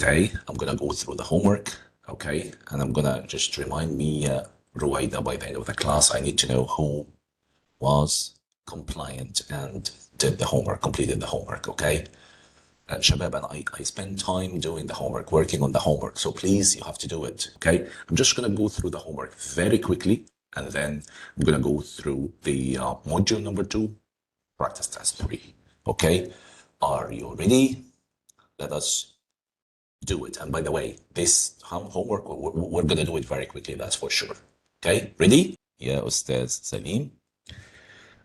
today I'm gonna go through the homework, okay? And I'm gonna just remind me, Ruwaida, by the end of the class, I need to know who was compliant and did the homework, completed the homework, okay? And Shabab and I spend time doing the homework, working on the homework. So please, you have to do it, okay? I'm just gonna go through the homework very quickly, and then I'm gonna go through the module number 2, practice test 3, okay? Are you ready? Let us do it. And by the way, this homework, we're going to do it very quickly, that's for sure. Okay, ready? Yeah, Ustaz Salim.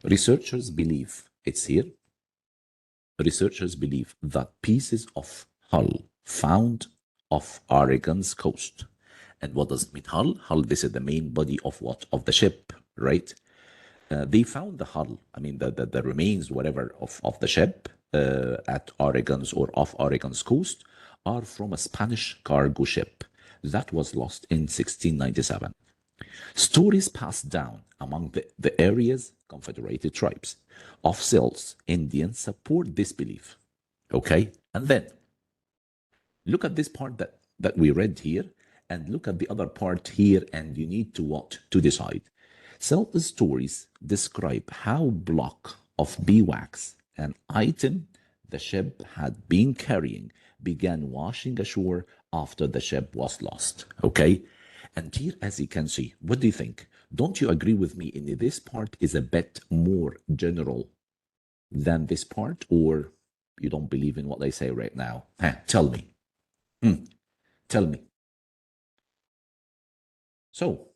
Researchers believe, it's here. Researchers believe that pieces of hull found off Oregon's coast. And what does it mean, hull? Hull, this is the main body of what? Of the ship, right? They found the hull, I mean, the remains, whatever, of the ship at Oregon's or off Oregon's coast are from a Spanish cargo ship that was lost in 1697. Stories passed down among the area's confederated tribes of Sills Indians support this belief. Okay? And then look at this part that we read here and look at the other part here, and you need to what? To decide. Self stories describe how block of beeswax, an item the ship had been carrying, began washing ashore after the ship was lost. Okay? And here, as you can see, what do you think? Don't you agree with me in this part is a bit more general than this part, or you don't believe in what I say right now? Tell me. Tell me. So,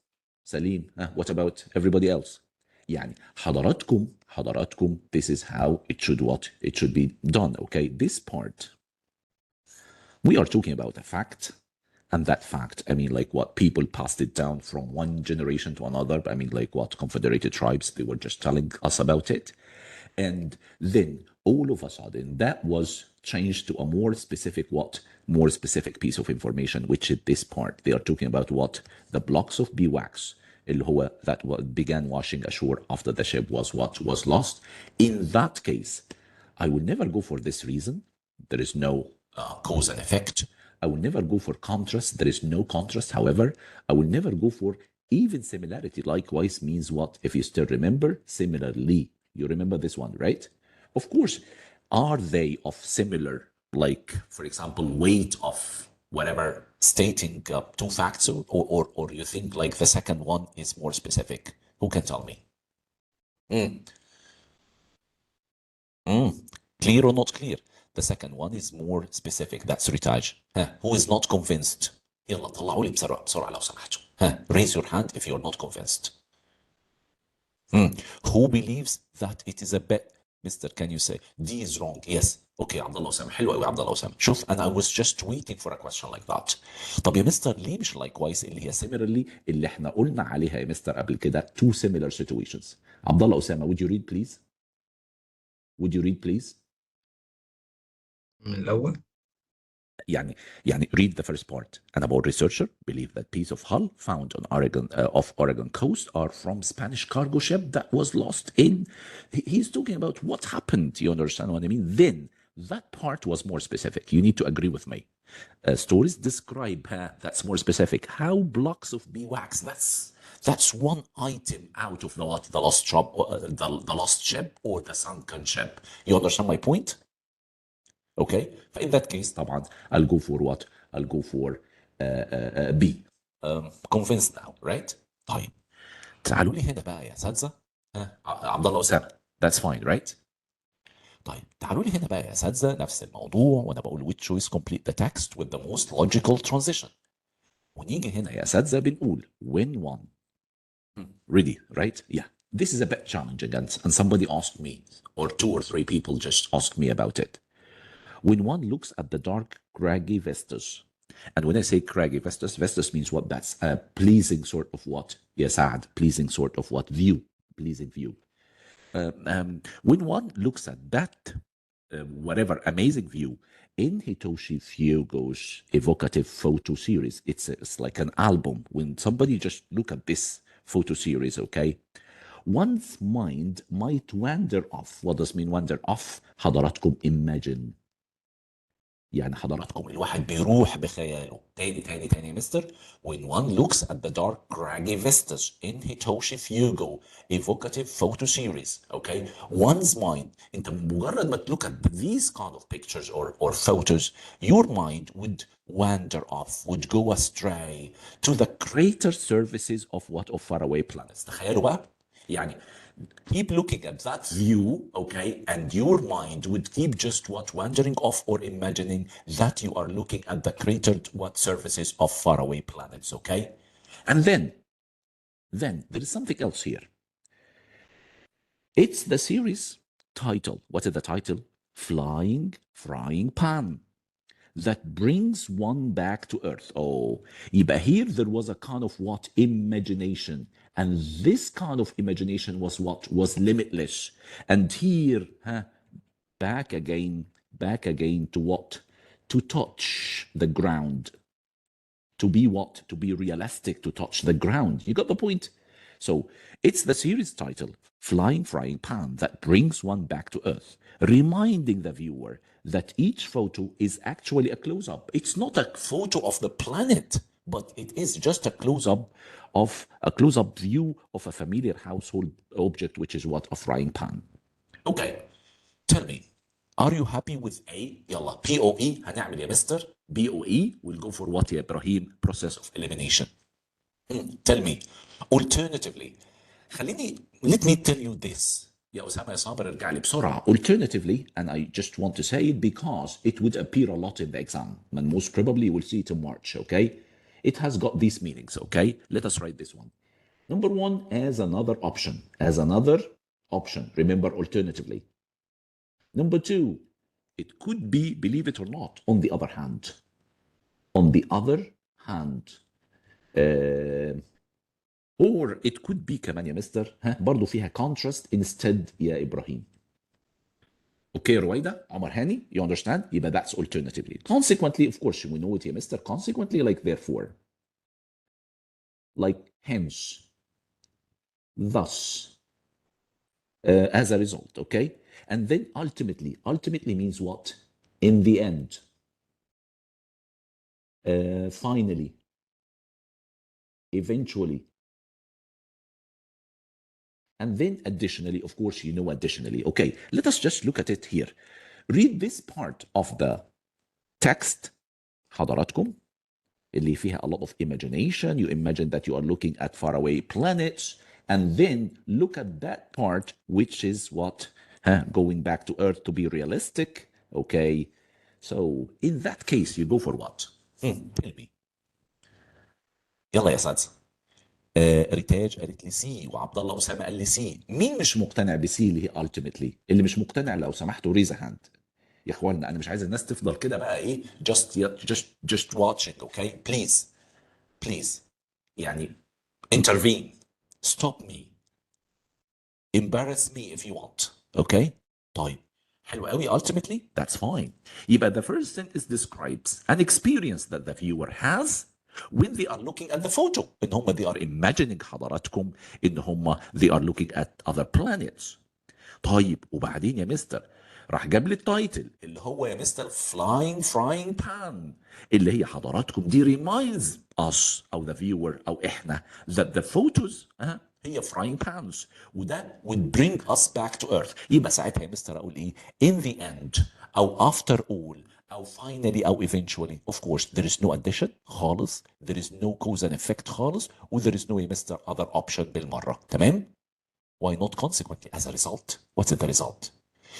Salim, what about everybody else? يعني حضراتكم, this is how it should be done, okay? This part, we are talking about a fact, and that fact, I mean, like what people passed it down from one generation to another. I mean, like what confederated tribes, they were just telling us about it. And then all of a sudden, that was changed to a more specific more specific piece of information, which is this part. They are talking about what? The blocks of beeswax اللي هو that began washing ashore after the ship was lost. In that case, I will never go for this reason. There is no cause and effect. I will never go for contrast. There is no contrast. However, I will never go for even similarity. Likewise means what? If you still remember, similarly. You remember this one, right? Of course, are they of similar, like, for example, weight of whatever, stating two facts, or you think like the second one is more specific? Who can tell me? Mm. Clear or not clear? The second one is more specific. That's Ritaj. Who is not convinced? يلا طلعوا لي بسرعة بسرعة لو سمحتوا. Raise your hand if you're not convinced. Who believes that it is a bet? Mister, can you say D is wrong? Yes. Okay, عبد الله أسامة. حلو قوي عبد الله أسامة. شوف, and I was just waiting for a question like that. طب يا مستر ليه مش likewise اللي هي similarly اللي احنا قلنا عليها يا مستر قبل كده two similar situations. عبد الله أسامة, would you read please? Would you read please? من الأول. يعني read the first part. And about researcher believe that piece of hull found on Oregon coast are from Spanish cargo ship that was lost in. He's talking about what happened. You understand what I mean? Then that part was more specific. You need to agree with me. Stories describe that's more specific. How blocks of beeswax. That's one item out of the lost ship, the lost ship or the sunken ship. You understand my point? Okay, in that case طبعا I'll go for what? I'll go for B. Convinced now, right? طيب تعالوا لي هنا بقى يا اساتذه. عبد الله اسامه. That's fine, right? طيب تعالوا لي هنا بقى يا اساتذه نفس الموضوع وانا بقول which choice complete the text with the most logical transition. ونيجي هنا يا اساتذه بنقول when one. Ready, right? Yeah. This is a bit challenging, and somebody asked me, or 2 or 3 people just asked me about it. When one looks at the dark, craggy vistas, and when I say craggy vistas, vistas means what? That's a pleasing sort of what? Yes, Saad, pleasing sort of what? View, pleasing view. When one looks at that, whatever amazing view, in Hitoshi Fugo's evocative photo series, it's like an album. When somebody just look at this photo series, okay, one's mind might wander off. What does mean wander off? حضراتكم imagine. يعني حضراتكم الواحد بيروح بخياله تاني يا مستر. When one looks at the dark craggy vistas in Hitoshi Fugo evocative photo series, okay, one's mind, انت مجرد ما look at these kind of pictures or photos, your mind would wander off, would go astray to the greater surfaces of what of faraway planets. تخيلوا بقى يعني keep looking at that view, okay, and your mind would keep just what wandering off or imagining that you are looking at the cratered what surfaces of faraway planets, okay? And then there is something else here. It's the series title. What is the title? Flying Frying Pan. That brings one back to earth. Oh, يبقى here there was a kind of what? Imagination. And this kind of imagination was what? Was limitless. And here, back again to what? To touch the ground. To be what? To be realistic, to touch the ground. You got the point? So it's the series title, Flying Frying Pan, that brings one back to earth, reminding the viewer that each photo is actually a close up. It's not a photo of the planet, but it is just a close up view of a familiar household object, which is what? A frying pan. Okay, tell me, are you happy with A؟ يلا POE هنعمل يا مستر BOE will go for what يا إبراهيم؟ Process of elimination. Tell me. Alternatively, let me tell you this. يا أسامة يا صابر ارجع لي بسرعة. Alternatively, and I just want to say it because it would appear a lot in the exam, and most probably you will see it in March, okay? It has got these meanings, okay? Let us write this one. Number one, as another option. As another option. Remember, alternatively. Number two, it could be, believe it or not, on the other hand. On the other hand. Or it could be كمان يا مستر برضه فيها contrast instead يا إبراهيم. Okay, رويدة, عمر هاني, you understand? يبقى that's alternatively. Consequently, of course, we know it يا مستر. Consequently, like therefore. Like hence. Thus. As a result, okay? And then ultimately means what? In the end. Finally. Eventually. And then additionally, of course, you know additionally. Okay, let us just look at it here. Read this part of the text حضراتكم اللي فيها a lot of imagination. You imagine that you are looking at faraway planets, and then look at that part which is what? Going back to Earth to be realistic. Okay, so in that case you go for what? Tell me. يلا يا سادس. ريتاج قالت لي سي، وعبد الله اسامه قال لي سي. مين مش مقتنع بسي اللي هي ultimately؟ اللي مش مقتنع لو سمحتوا ريز هاند. يا اخوانا انا مش عايز الناس تفضل كده بقى ايه just watching, okay, please يعني intervene, stop me, embarrass me if you want, okay. طيب حلو قوي. ultimately that's fine. يبقى the first sentence describes an experience that the viewer has when they are looking at the photo. ان هم they are imagining حضراتكم ان هم they are looking at other planets. طيب وبعدين يا مستر راح جاب لي التايتل اللي هو يا مستر فلاينج فراينج بان، اللي هي حضراتكم دي reminds us او the viewer او احنا that the photos هي frying pans، وده would bring us back to earth. يبقى ساعتها يا مستر اقول ايه؟ in the end او after all او finally او eventually. of course there is no addition خالص, there is no cause and effect خالص, و there is no يا مستر other option بالمره. تمام. Why not consequently as a result? What's the result?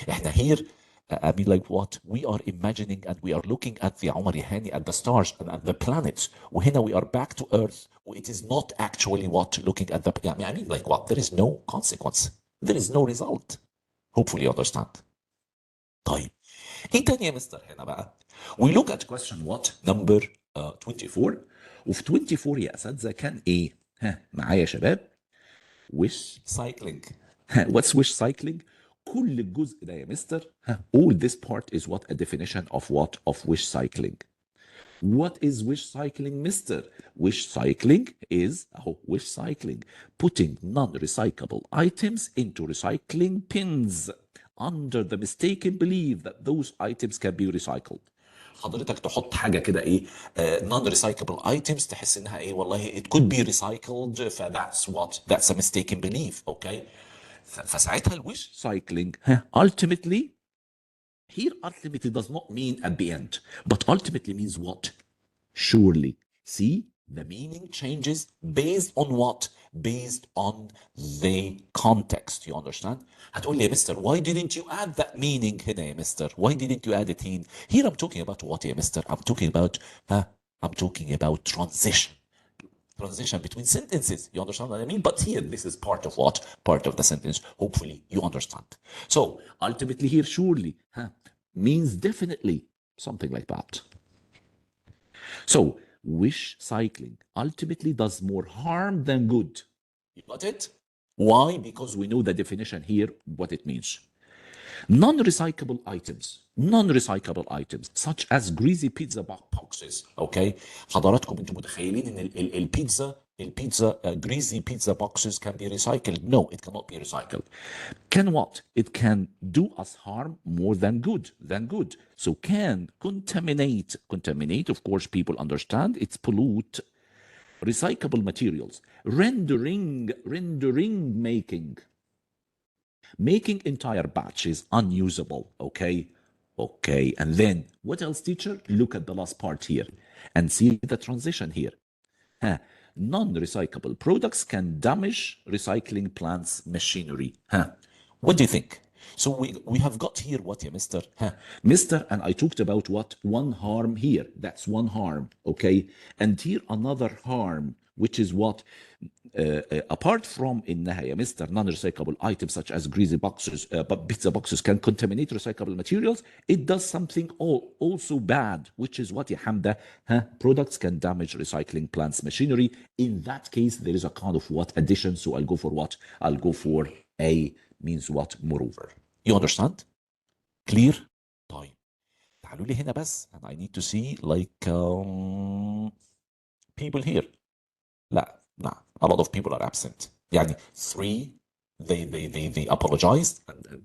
احنا here I mean like what? We are imagining and we are looking at the عمر يهاني at the stars and at the planets, وهنا we are back to earth, it is not actually what? Looking at the I mean like what? There is no consequence. There is no result. Hopefully you understand. طيب ايه تاني يا مستر هنا بقى؟ We look at question what? Number 24. وفي 24 يا اساتذه كان ايه؟ معايا يا شباب؟ wish cycling. What's wish cycling? كل الجزء ده يا مستر all this part is what? A definition of what? Of wish cycling. What is wish cycling, mister? Wish cycling is wish cycling, putting non-recyclable items into recycling bins under the mistaken belief that those items can be recycled. حضرتك تحط حاجه كده ايه نون ريسايكلبل ايتمز تحس انها ايه والله it could be recycled that's a mistaken belief اوكي فساعتها الويش سايكلينج ultimately here ultimately does not mean at the end but ultimately means what surely see the meaning changes based on what based on the context you understand هتقول لي يا مستر why didn't you add that meaning هنا يا مستر why didn't you add it in here I'm talking about what يا مستر I'm talking about I'm talking about transition between sentences. You understand what I mean? But here, this is part of what? Part of the sentence. Hopefully, you understand. So, ultimately, here, surely means definitely something like that. So, wish cycling ultimately does more harm than good. You got it? Why? Because we know the definition here, what it means. Non-recyclable items such as greasy pizza boxes. Okay, حضراتكم انتم متخيلين ان البيتزا greasy pizza boxes can be recycled? No, it cannot be recycled. Can what? It can do us harm more than good. So can contaminate, of course, people understand it's pollute recyclable materials, rendering making entire batches unusable. Okay, and then what else, teacher? Look at the last part here and see the transition here. Non-recyclable products can damage recycling plants machinery. What do you think? So we have got here what, yeah, Mister? Mister, and I talked about what? One harm here. That's one harm, okay? And here another harm, which is what? Apart from إنها يا Mister non-recyclable items such as greasy boxes, but pizza boxes can contaminate recyclable materials, it does something also bad, which is what, يا حمدة? Products can damage recycling plants machinery. In that case, there is a kind of what addition, so I'll go for what? I'll go for A means what? Moreover. You understand? Clear? طيب تعالوا لي هنا بس and I need to see like people here. لا a lot of people are absent يعني 3 they apologized and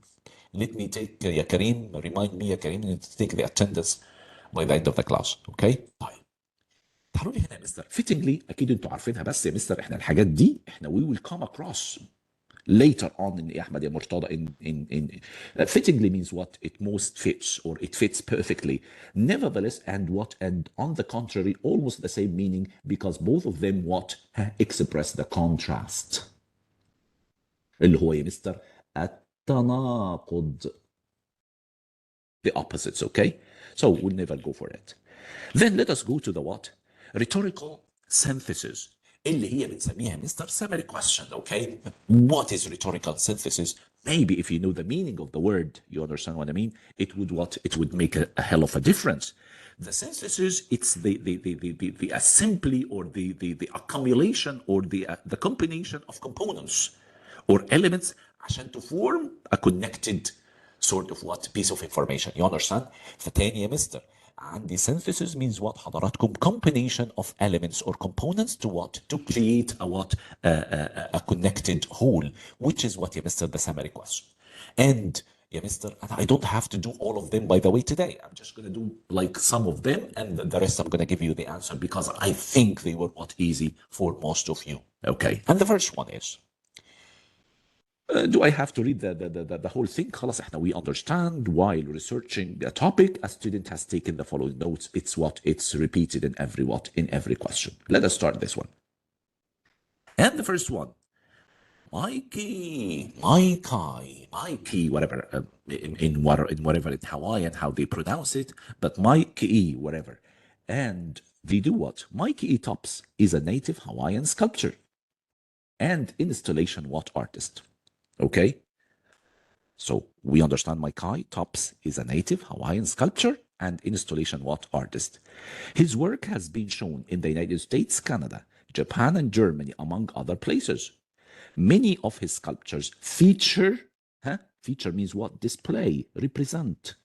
let me take يا كريم remind me يا كريم to take the attendance by the end of the class okay طيب تعالوا لي هنا يا مستر fittingly اكيد انتوا عارفينها بس يا مستر احنا الحاجات دي احنا we will come across later on in Ahmed ya Murtada in fittingly means what it most fits or it fits perfectly nevertheless and on the contrary almost the same meaning because both of them what express the contrast اللي هو يا مستر التناقض the opposites okay so we'll never go for it then let us go to the what rhetorical synthesis اللي هي بنسميها مستر summary question okay what is rhetorical synthesis maybe if you know the meaning of the word you understand what I mean it would make a hell of a difference the synthesis it's the assembly or the accumulation or the combination of components or elements عشان to form a connected sort of what piece of information you understand فتاني يا مستر عندي synthesis means what حضراتكم combination of elements or components to what to create a what a connected whole which is what يا مستر the summary question and yeah, Mister, and I don't have to do all of them by the way today. I'm just going to do like some of them and the rest I'm going to give you the answer because I think they were not easy for most of you. Okay. And the first one is do I have to read the whole thing? خلاص احنا we understand while researching a topic, a student has taken the following notes. It's what? It's repeated in every question. Let us start this one. And the first one, Mikey, whatever, in whatever in Hawaiian, how they pronounce it, but Mikey, whatever. And they do what? Mikey Tops is a native Hawaiian sculpture and installation what artist. Okay? So we understand Maikai Tops is a native Hawaiian sculptor and installation what artist. His work has been shown in the United States, Canada, Japan, and Germany, among other places. Many of his sculptures feature means what? Display, represent.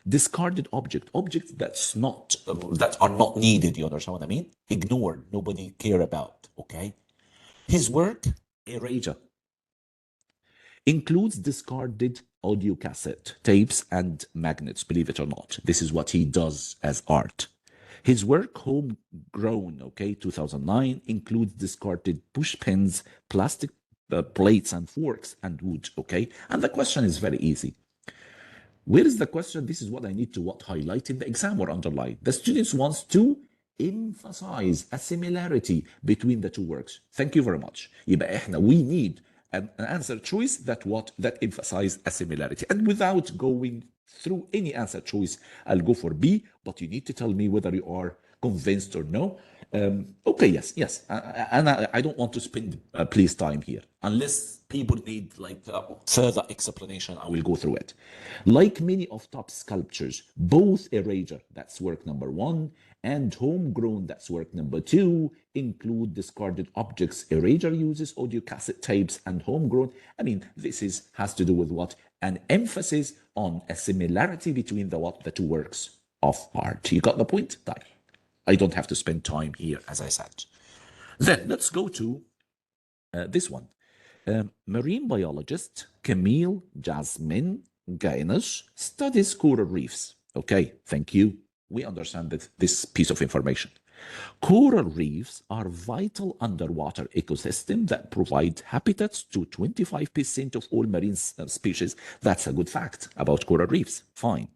Discarded objects that's not that are not needed, you understand what I mean? Ignored, nobody care about, okay? His work, erasure, includes discarded audio cassette, tapes, and magnets, believe it or not. This is what he does as art. His work, Homegrown, 2009, includes discarded push pins, plastic plates and forks, and wood, And the question is very easy. Where is the question? This is what I need to highlight in the exam or underline. The students wants to emphasize a similarity between the two works. Thank you very much. We need an answer choice that emphasize a similarity. And without going through any answer choice, I'll go for B, but you need to tell me whether you are convinced or no. Yes. And I don't want to spend please time here. Unless people need further explanation, I will go through it. Like many of top sculptures, both Erasure, that's work number 1, and Homegrown, that's work number 2, include discarded objects. Erasure uses audio cassette tapes, and Homegrown, this has to do with what? An emphasis on a similarity between the two works of art. You got the point? I don't have to spend time here, as I said. Then let's go to this one. Marine biologist Camille Jasmine Gaines studies coral reefs. Okay, thank you. We understand this piece of information. Coral reefs are vital underwater ecosystems that provide habitats to 25% of all marine species. That's a good fact about coral reefs. Fine.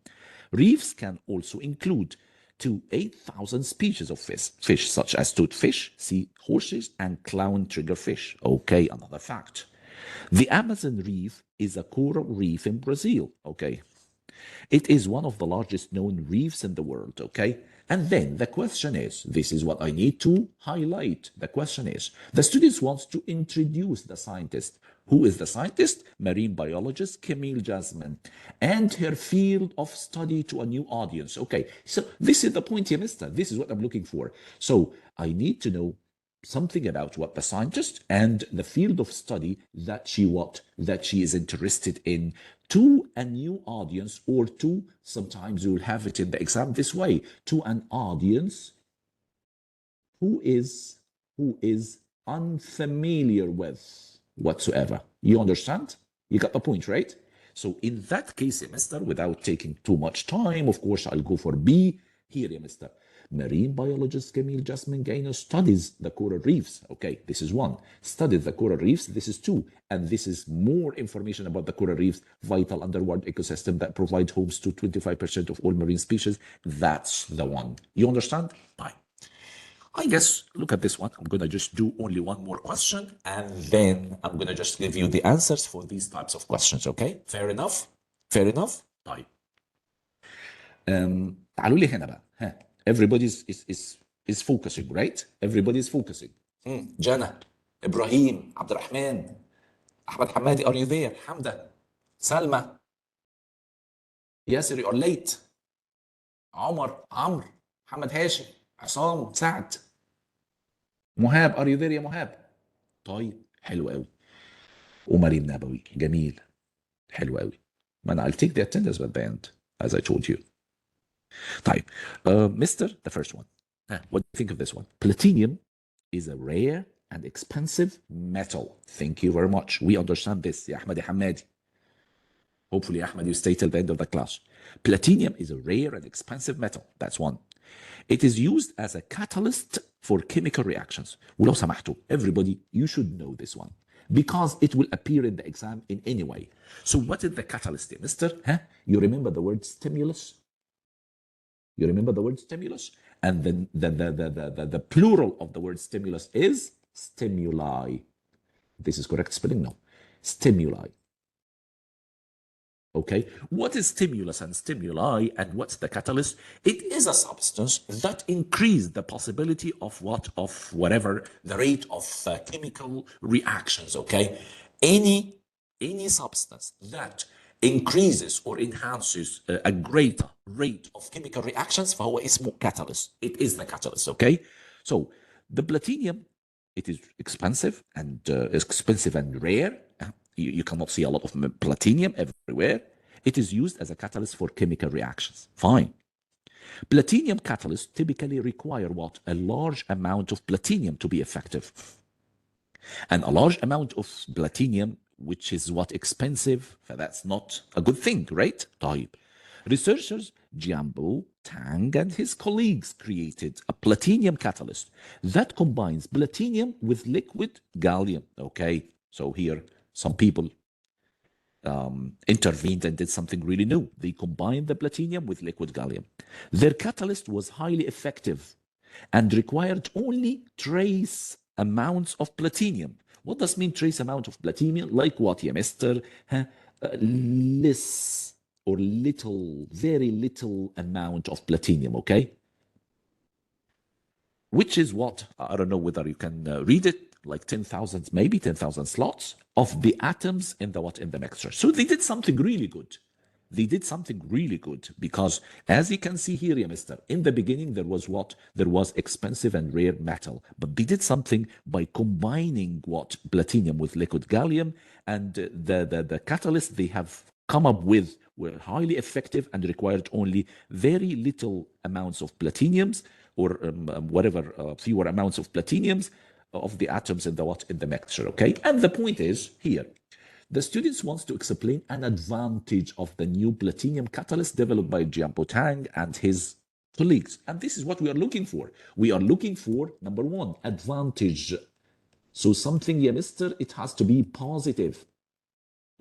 Reefs can also include to 8,000 species of fish such as toadfish, sea horses, and clown triggerfish. Okay, another fact. The Amazon reef is a coral reef in Brazil. Okay. It is one of the largest known reefs in the world. Okay. And then the question is, this is what I need to highlight. The question is, the students wants to introduce the scientist. Who is the scientist? Marine biologist Camille Jasmine, and her field of study to a new audience. Okay, so this is the point here, mister. This is what I'm looking for. So I need to know something about what the scientist and the field of study that she is interested in to a new audience, or to, sometimes you'll have it in the exam this way, to an audience who is unfamiliar with whatsoever. You understand? You got the point, right? So in that case, mister, without taking too much time, of course, I'll go for B. Here, mister. Marine biologist Camille Jasmine Gaynor studies the coral reefs. Okay, this is 1. Studies the coral reefs. This is 2. And this is more information about the coral reefs, vital underwater ecosystem that provide homes to 25% of all marine species. That's the one. You understand? Bye. I guess, look at this one. I'm going to just do only one more question, and then I'm going to just give you the answers for these types of questions, okay? Fair enough? Fair enough? طيب. تعالوا لي هنا بقى. Everybody is focusing, right? Everybody is focusing. Jana, Ibrahim, Abdurrahman, Ahmed Hamadi, are you there? Hamda, Salma, Yasir, you're late. Omar, Amr, Muhammad Hashim, عصام، سعد، مهاب، ار يو ذير يا مهاب؟ طيب، حلو قوي. ومريم نبوي، جميل، حلو قوي. ما انا I'll take the attendance at the end, as I told you. طيب, Mr. The first one. What do you think of this one? Platinum is a rare and expensive metal. Thank you very much. We understand this, يا أحمد يا حمادي. Hopefully, Ahmed, you stay till the end of the class. Platinum is a rare and expensive metal. That's one. It is used as a catalyst for chemical reactions. ولو سمحتوا, everybody, you should know this one, because it will appear in the exam in any way. So what is the catalyst, mister? You remember the word stimulus? You remember the word stimulus? And then the plural of the word stimulus is stimuli. This is correct spelling? No. Stimuli. Okay, what is stimulus and stimuli, and what's the catalyst? It is a substance that increases the possibility of whatever the rate of chemical reactions. Okay, any substance that increases or enhances a greater rate of chemical reactions, فهو اسمه catalyst. It is the catalyst. Okay, so the platinum, it is expensive and rare. You cannot see a lot of platinum everywhere. It is used as a catalyst for chemical reactions. Fine. Platinum catalysts typically require what? A large amount of platinum to be effective. And a large amount of platinum which is what expensive, that's not a good thing, right? طيب. Researchers Jiambo Tang and his colleagues created a platinum catalyst that combines platinum with liquid gallium. Okay, so here some people intervened and did something really new. They combined the platinum with liquid gallium. Their catalyst was highly effective and required only trace amounts of platinum. What does mean trace amount of platinum? Like what, yeah, Mister? Huh? Less or little, very little amount of platinum, okay? Which is what, I don't know whether you can read it, like 10,000, maybe 10,000 slots of the atoms in the what in the mixture. So they did something really good. They did something really good because, as you can see here, yeah, Mister, in the beginning there was what? There was expensive and rare metal, but they did something by combining what? Platinum with liquid gallium, and the catalyst they have come up with were highly effective and required only very little amounts of platinums or whatever fewer amounts of platinums of the atoms in the what in the mixture. Okay, and the point is here. The students wants to explain an advantage of the new platinum catalyst developed by Jiampo Tang and his colleagues. And this is what we are looking for. We are looking for, number one, advantage. So something, yeah, mister, it has to be positive.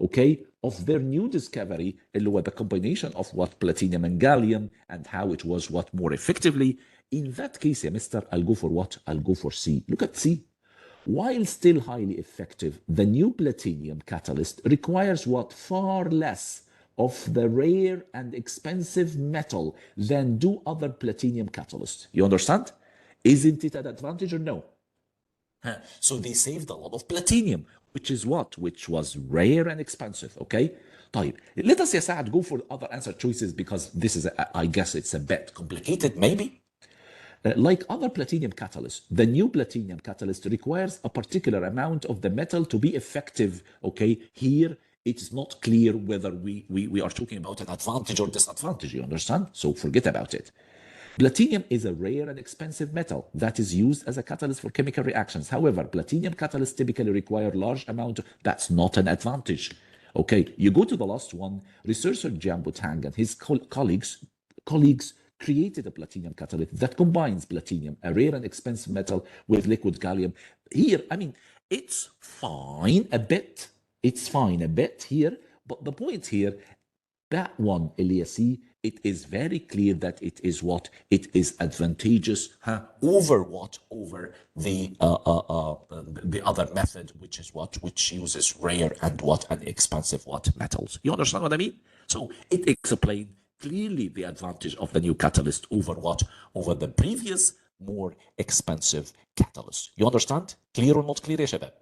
Okay, of their new discovery, اللي هو the combination of what platinum and gallium and how it was what more effectively. In that case, yeah, mister, I'll go for what? I'll go for C. Look at C. While still highly effective, the new platinum catalyst requires what? Far less of the rare and expensive metal than do other platinum catalysts. You understand? Isn't it an advantage or no? So they saved a lot of platinum, which is what? Which was rare and expensive, okay? طيب, let us, يا go for other answer choices because this is, I guess it's a bit complicated, maybe. Like other platinum catalysts, the new platinum catalyst requires a particular amount of the metal to be effective. Okay, here it's not clear whether we are talking about an advantage or disadvantage, you understand? So forget about it. Platinum is a rare and expensive metal that is used as a catalyst for chemical reactions. However, platinum catalysts typically require large amount. That's not an advantage. Okay, you go to the last one. Researcher Jiambo Tang and his colleagues created a platinum catalyst that combines platinum, a rare and expensive metal, with liquid gallium. Here, I mean, it's fine a bit. It's fine a bit here, but the point here, that one, Eliasi, it is very clear that it is what? It is advantageous over what? Over the other method, which is what? Which uses rare and what? And expensive what? Metals. You understand what I mean? So it explains clearly the advantage of the new catalyst over what? Over the previous, more expensive catalyst. You understand? Clear or not clear, يا شباب?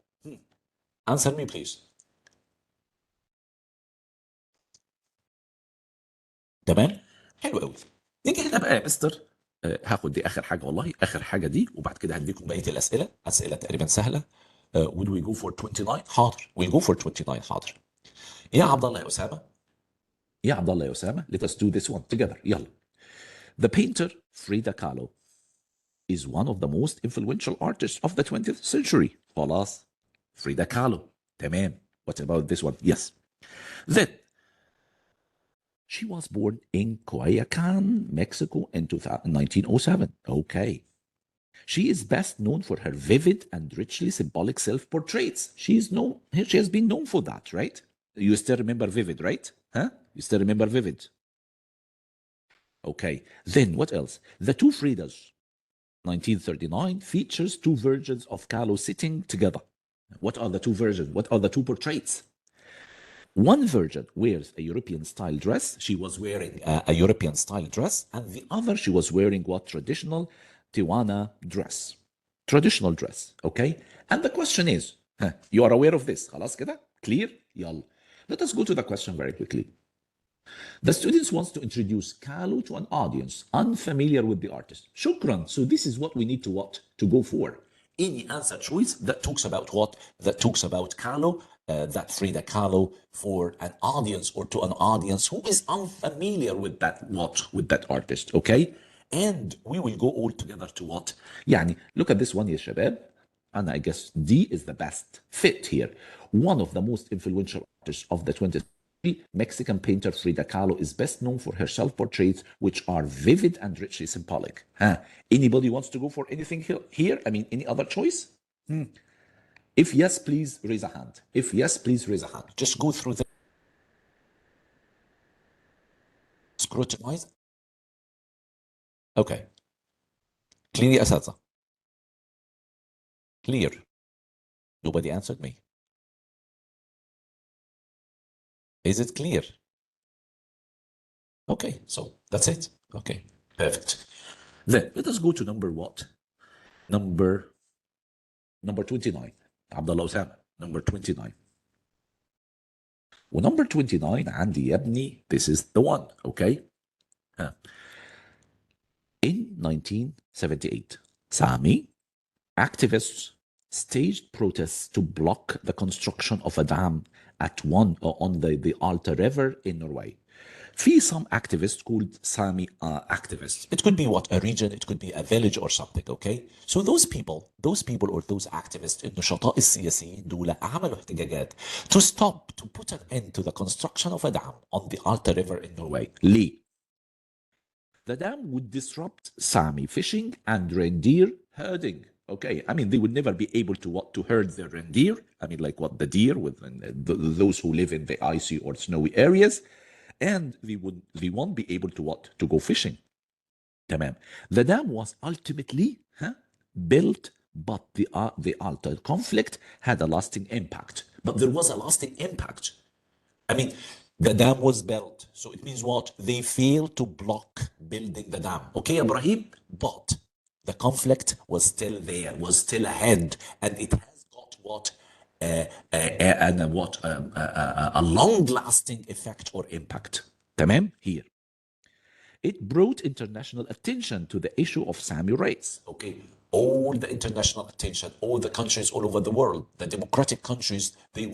Answer me, please. تمام؟ حلو قوي. نيجي هنا بقى يا مستر، هاخد دي اخر حاجه، والله اخر حاجه دي، وبعد كده هديكم بقيه الاسئله، اسئله تقريبا سهله. Will we go for 29؟ حاضر. We'll go for 29. حاضر. يا عبد الله يا اسامه، يا عبد الله يا اسامه، let us do this one together. يلا. The painter Frida Kahlo is one of the most influential artists of the 20th century. خلاص. Frida Kahlo. تمام. What about this one? Yes. Then she was born in Coyoacán, Mexico in 1907. Okay. She is best known for her vivid and richly symbolic self-portraits. She has been known for that, right? You still remember Vivid, right? Huh? You still remember Vivid? Okay. Then what else? The Two Fridas, 1939, features two versions of Kahlo sitting together. What are the two versions? What are the two portraits? One version wears a European style dress. She was wearing a European style dress. And the other, she was wearing what? Traditional Tijuana dress. Traditional dress. Okay? And the question is, you are aware of this. خلاص كده? Clear? يلا. Let us go to the question very quickly. The students wants to introduce Kahlo to an audience unfamiliar with the artist. Shukran. So this is what we need to what? To go for. Any answer choice that talks about what? That talks about Kahlo, that Frida Kahlo, for an audience or to an audience who is unfamiliar with that what? With that artist. Okay? And we will go all together to what? يعني look at this one يا شباب. and I guess D is the best fit here. One of the most influential artists of the 20th century, Mexican painter Frida Kahlo is best known for her self-portraits, which are vivid and richly symbolic. Anybody wants to go for anything here? I mean, any other choice? If yes, please raise a hand. If yes, please raise a hand. Just go through the scrutinize. Okay. Clear يا أساتذة. Clear. Nobody answered me. Is it clear? Okay, so that's it. Okay, perfect. Then let us go to number what? Number 29. Abdullah Osama, number 29. ونمبر 29 عندي يا ابني, this is the one, okay? In 1978, Sami activists staged protests to block the construction of a dam at on the Alta River in Norway. في some activists called Sami activists. It could be what, a region, it could be a village or something, okay? So those people or those activists, النشطاء السياسيين دول عملوا احتجاجات to stop, to put an end to the construction of a dam on the Alta River in Norway. ليه? The dam would disrupt Sami fishing and reindeer herding. Okay, I mean, they would never be able to herd their reindeer. I mean, like what, the deer with those who live in the icy or snowy areas. And they won't be able to go fishing. تمام. The dam was ultimately built, but the Alta conflict had a lasting impact. But there was a lasting impact. I mean, the dam was built, so it means what? They failed to block building the dam. Okay, Ibrahim? But the conflict was still there, was still ahead, and it has got what? A long-lasting effect or impact. تمام? Here. It brought international attention to the issue of Sami rights. Okay, all the international attention, all the countries all over the world, the democratic countries, they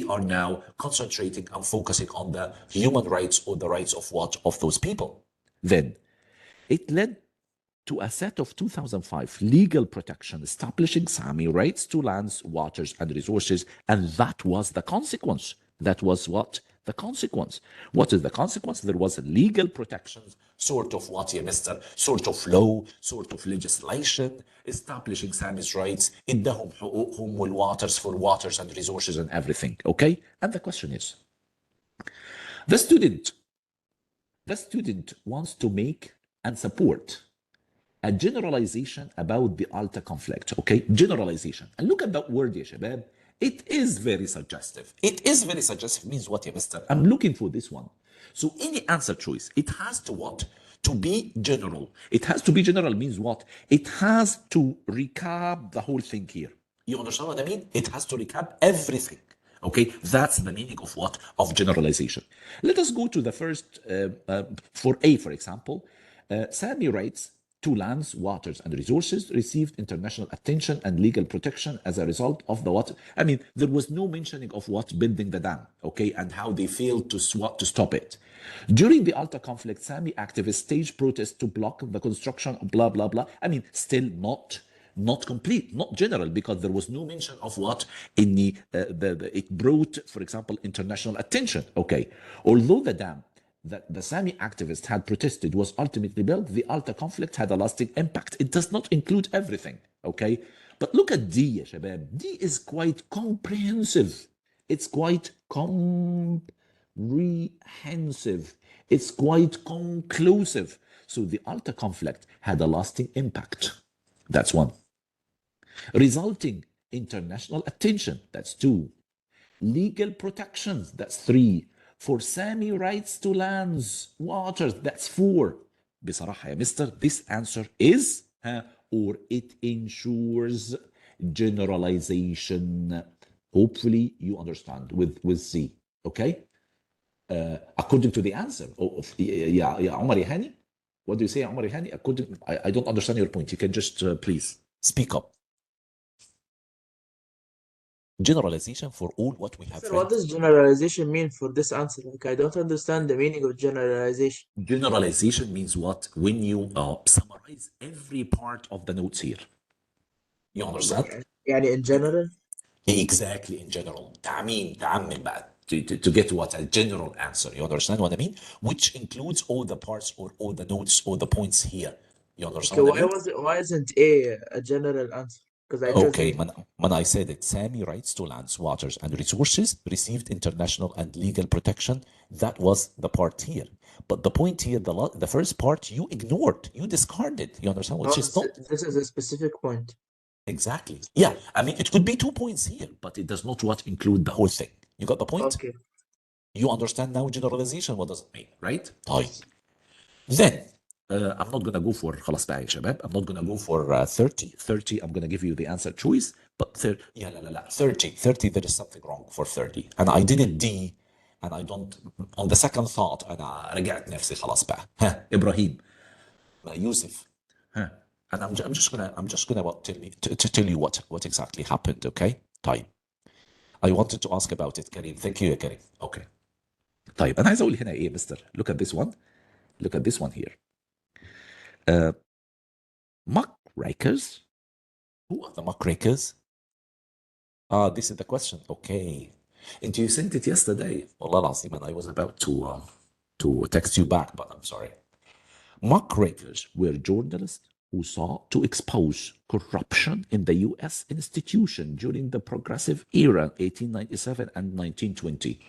are now concentrating and focusing on the human rights or the rights of what? Of those people. Then it led to a set of 2005 legal protection establishing Sami rights to lands, waters, and resources, and that was the consequence. That was what? The consequence. What is the consequence? There was a legal protections, sort of what, yeah, mister, sort of law, sort of legislation, establishing Sami's rights, إدهم حقوقهم والwaters for waters and resources and everything, okay? And the question is, the student wants to make and support a generalization about the Alta conflict, okay? Generalization. And look at that word, ya shabab. It is very suggestive. It is very suggestive means what, ya mister? I'm looking for this one. So any answer choice, it has to what? To be general. It has to be general means what? It has to recap the whole thing here. You understand what I mean? It has to recap everything. Okay, that's the meaning of what? Of generalization. Let us go to the first, for A, for example. Sami writes, to lands, waters, and resources received international attention and legal protection as a result of the what? I mean, there was no mentioning of what? Building the dam, okay, and how they failed to stop it. During the Alta conflict, Sami activists staged protests to block the construction, blah, blah, blah. I mean, still not complete, not general, because there was no mention of what in it brought, for example, international attention. Okay, although the dam that the Sami activists had protested was ultimately built, the Alta conflict had a lasting impact. It does not include everything, okay? But look at D, ya shabab. D is quite comprehensive. It's quite comprehensive. It's quite conclusive. So the Alta conflict had a lasting impact. That's one. Resulting international attention. That's two. Legal protections. That's three. For Sami rights to lands, waters, that's four. بصراحة يا mister, this answer is, or it ensures generalization. Hopefully you understand with Z, okay? According to the answer of Omar Yahani, what do you say, Omar Yahani? I don't understand your point. You can just please speak up. Generalization for all what we have Sir, what does generalization mean for this answer? Like, I don't understand the meaning of generalization. Generalization means what? When you summarize every part of the notes here. You understand? Okay. يعني in general. Exactly, in general. تعمم بقى to get what a general answer. You understand what I mean? Which includes all the parts or all the notes or the points here. You understand Okay, what I mean? why isn't a general answer? Because I chose Okay, A. when I said it, Sami rights to lands, waters, and resources received international and legal protection. That was the part here. But the point here, the first part, you ignored, you discarded. You understand? No, Which is not this is a specific point. exactly. Yeah, I mean, it could be 2 points here, but it does not what include the whole thing. You got the point? Okay. You understand now generalization, what does it mean, right? طيب. Yes. Then, I'm not gonna go for خلاص بقى يا شباب. I'm not gonna go for 30. I'm gonna give you the answer choice. But 30, yeah, لا لا لا. 30. There is something wrong for 30. And I did it D. And I don't, on the second thought, أنا رجعت نفسي خلاص بقى. ها إبراهيم. يوسف. ها. And I'm just gonna what, tell you what exactly happened, okay? طيب. I wanted to ask about it, Karim. Thank you, Karim. Okay. طيب انا عايز اقول هنا ايه يا مستر. Look at this one. Look at this one here. Muckrakers. Who are the muckrakers? Ah, this is the question. Okay. And you sent it yesterday. والله العظيم, and I was about to text you back, but I'm sorry. Muckrakers were journalists who sought to expose corruption in the U.S. institution during the Progressive Era, 1897 and 1920.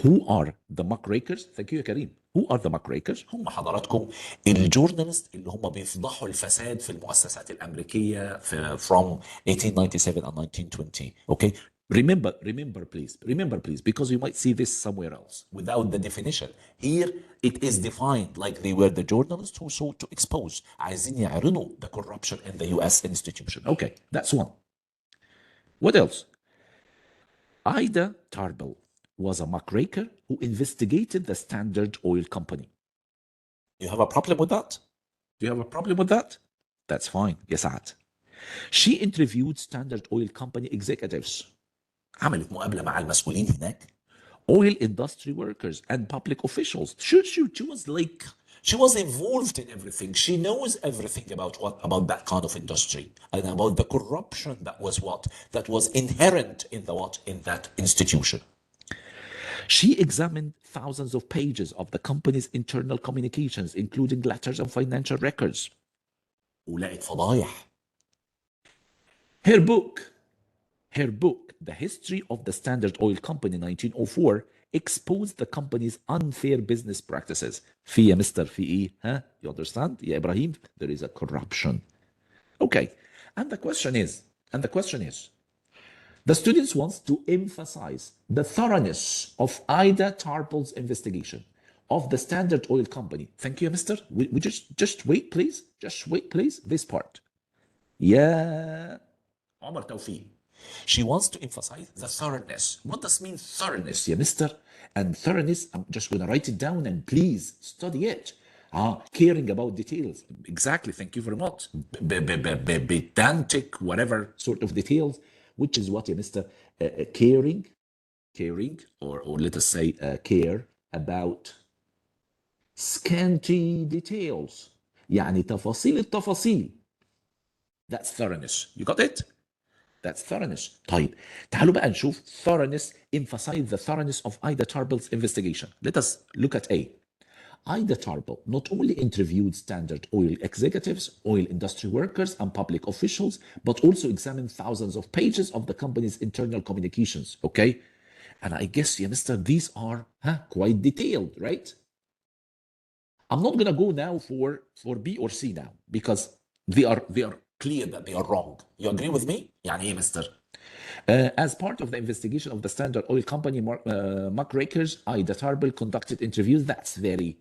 Who are the muckrakers? Thank you يا كريم. Who are the muckrakers? هم حضراتكم الجورنالست اللي هم بيفضحوا الفساد في المؤسسات الأمريكية from 1897 and 1920. Okay? Remember please, because you might see this somewhere else without the definition. Here it is defined like they were the journalists who sought to expose. عايزين يعرضوا the corruption in the US institution. Okay, that's one. What else? Ida Tarbell was a muckraker who investigated the Standard Oil Company. You have a problem with that? Do you have a problem with that? That's fine. Yes, سعد. She interviewed Standard Oil Company executives. عملت مقابلة مع المسؤولين هناك. Oil industry workers and public officials. She was like, she was involved in everything. She knows everything about that kind of industry and about the corruption that was inherent in that institution. She examined thousands of pages of the company's internal communications, including letters and financial records. ولقت فضايح. Her book, The History of the Standard Oil Company 1904, exposed the company's unfair business practices. في يا مستر في ايه؟ ها؟ You understand? يا إبراهيم, there is a corruption. Okay. And the question is, the students want to emphasize the thoroughness of Ida Tarbell's investigation of the Standard Oil Company. Thank you, Mister. We just wait, please. Just wait, please. This part. Yeah. Omar Tawfiq. She wants to emphasize the thoroughness. What does mean thoroughness, yeah, Mister? And thoroughness, I'm just going to write it down and please study it. Caring about details. Exactly. Thank you very much. Pedantic, whatever sort of details, which is what, yeah, Mister? Caring, or let us say care about scanty details. يعني تفاصيل التفاصيل. That's thoroughness. You got it? That's thoroughness. طيب تعالوا بقى نشوف thoroughness, emphasize the thoroughness of Ida Tarbell's investigation. Let us look at A. Ida Tarbell not only interviewed Standard Oil executives, oil industry workers, and public officials, but also examined thousands of pages of the company's internal communications. Okay? And I guess, yeah, Mister, these are quite detailed, right? I'm not gonna go now for B or C now because they are clear that they are wrong. You agree with me? يعني ايه Mister? As part of the investigation of the Standard Oil Company muckrakers, Ida Tarbell conducted interviews. That's very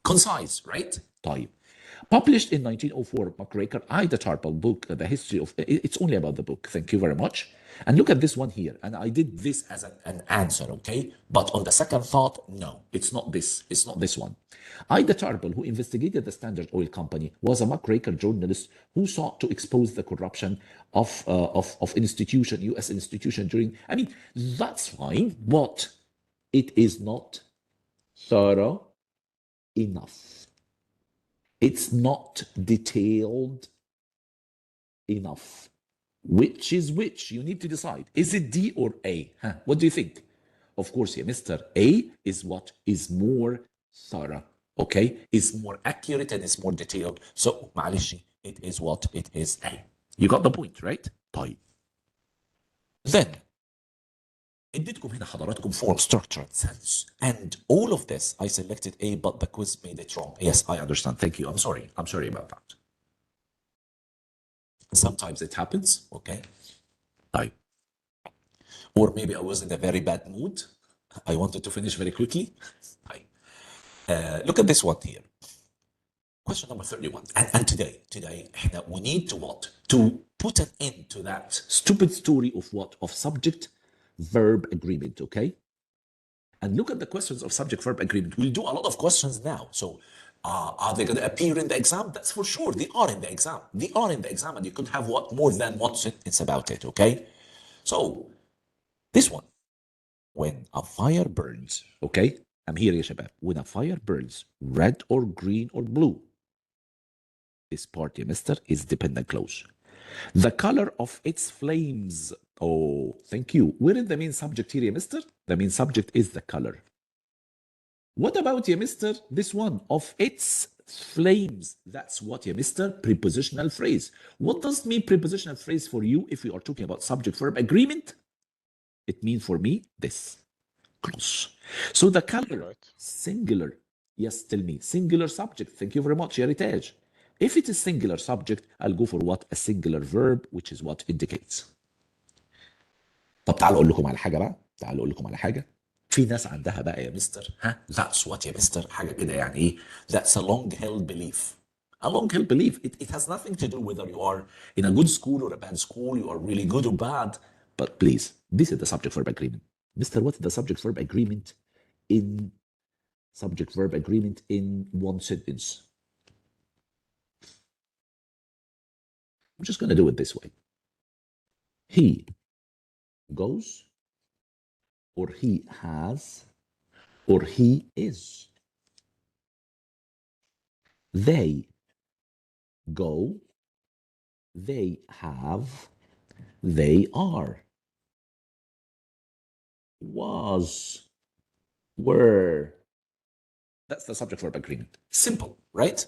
concise, right? طيب. Published in 1904, McRaker Ida Tarbell book, The History of... It's only about the book. Thank you very much. And look at this one here. And I did this as an answer, okay? But on the second thought, no, it's not this. It's not this one. Ida Tarbell, who investigated the Standard Oil Company, was a McRaker journalist who sought to expose the corruption of institution, U.S. institution during... I mean, that's fine, but it is not thorough enough. It's not detailed enough. Which is which? You need to decide. Is it D or A? Huh? What do you think? Of course, yeah, Mr. A is what is more thorough, okay? Is more accurate and is more detailed. So, معلش, it is what? It is A. You got the point, right? طيب. Then, اديتكم هنا حضراتكم form structured sense. And all of this, I selected A, but the quiz made it wrong. Yes, I understand. Thank you. I'm sorry. I'm sorry about that. Sometimes it happens, okay? طيب. Or maybe I was in a very bad mood. I wanted to finish very quickly. Look at this one here. Question number 31. And today, we need to what? To put an end to that stupid story of what? Of subject-verb agreement, okay? And look at the questions of subject-verb agreement. We'll do a lot of questions now. So are they going to appear in the exam? That's for sure. They are in the exam. They are in the exam, and you could have what? More than one sentence about it, okay? So this one. When a fire burns, okay? I'm here, يا شباب. When a fire burns, red or green or blue. This part, يا mister, is dependent clause. The color of its flames. Oh, thank you. Where is the main subject here, يا mister? The main subject is the color. What about, يا mister, this one? Of its flames. That's what, يا mister? Prepositional phrase. What does mean prepositional phrase for you if we are talking about subject-verb agreement? It means for me this. Close. So the color, Right. singular. Yes, tell me. Singular subject. Thank you very much, Heritage. If it is singular subject, I'll go for what? A singular verb, which is what indicates. طب تعالوا اقول لكم على حاجه بقى. تعالوا اقول لكم على حاجه. في ناس عندها بقى يا مستر that's what يا مستر حاجه كده يعني ايه؟ That's a long held belief. A long held belief. It has nothing to do whether you are in a good school or a bad school, you are really good or bad. But please, this is the subject verb agreement. Mister, what's the subject verb agreement in one sentence? I'm just going to do it this way. He goes, or he has, or he is. They go, they have, they are. Was, were. That's the subject verb agreement. Simple, right?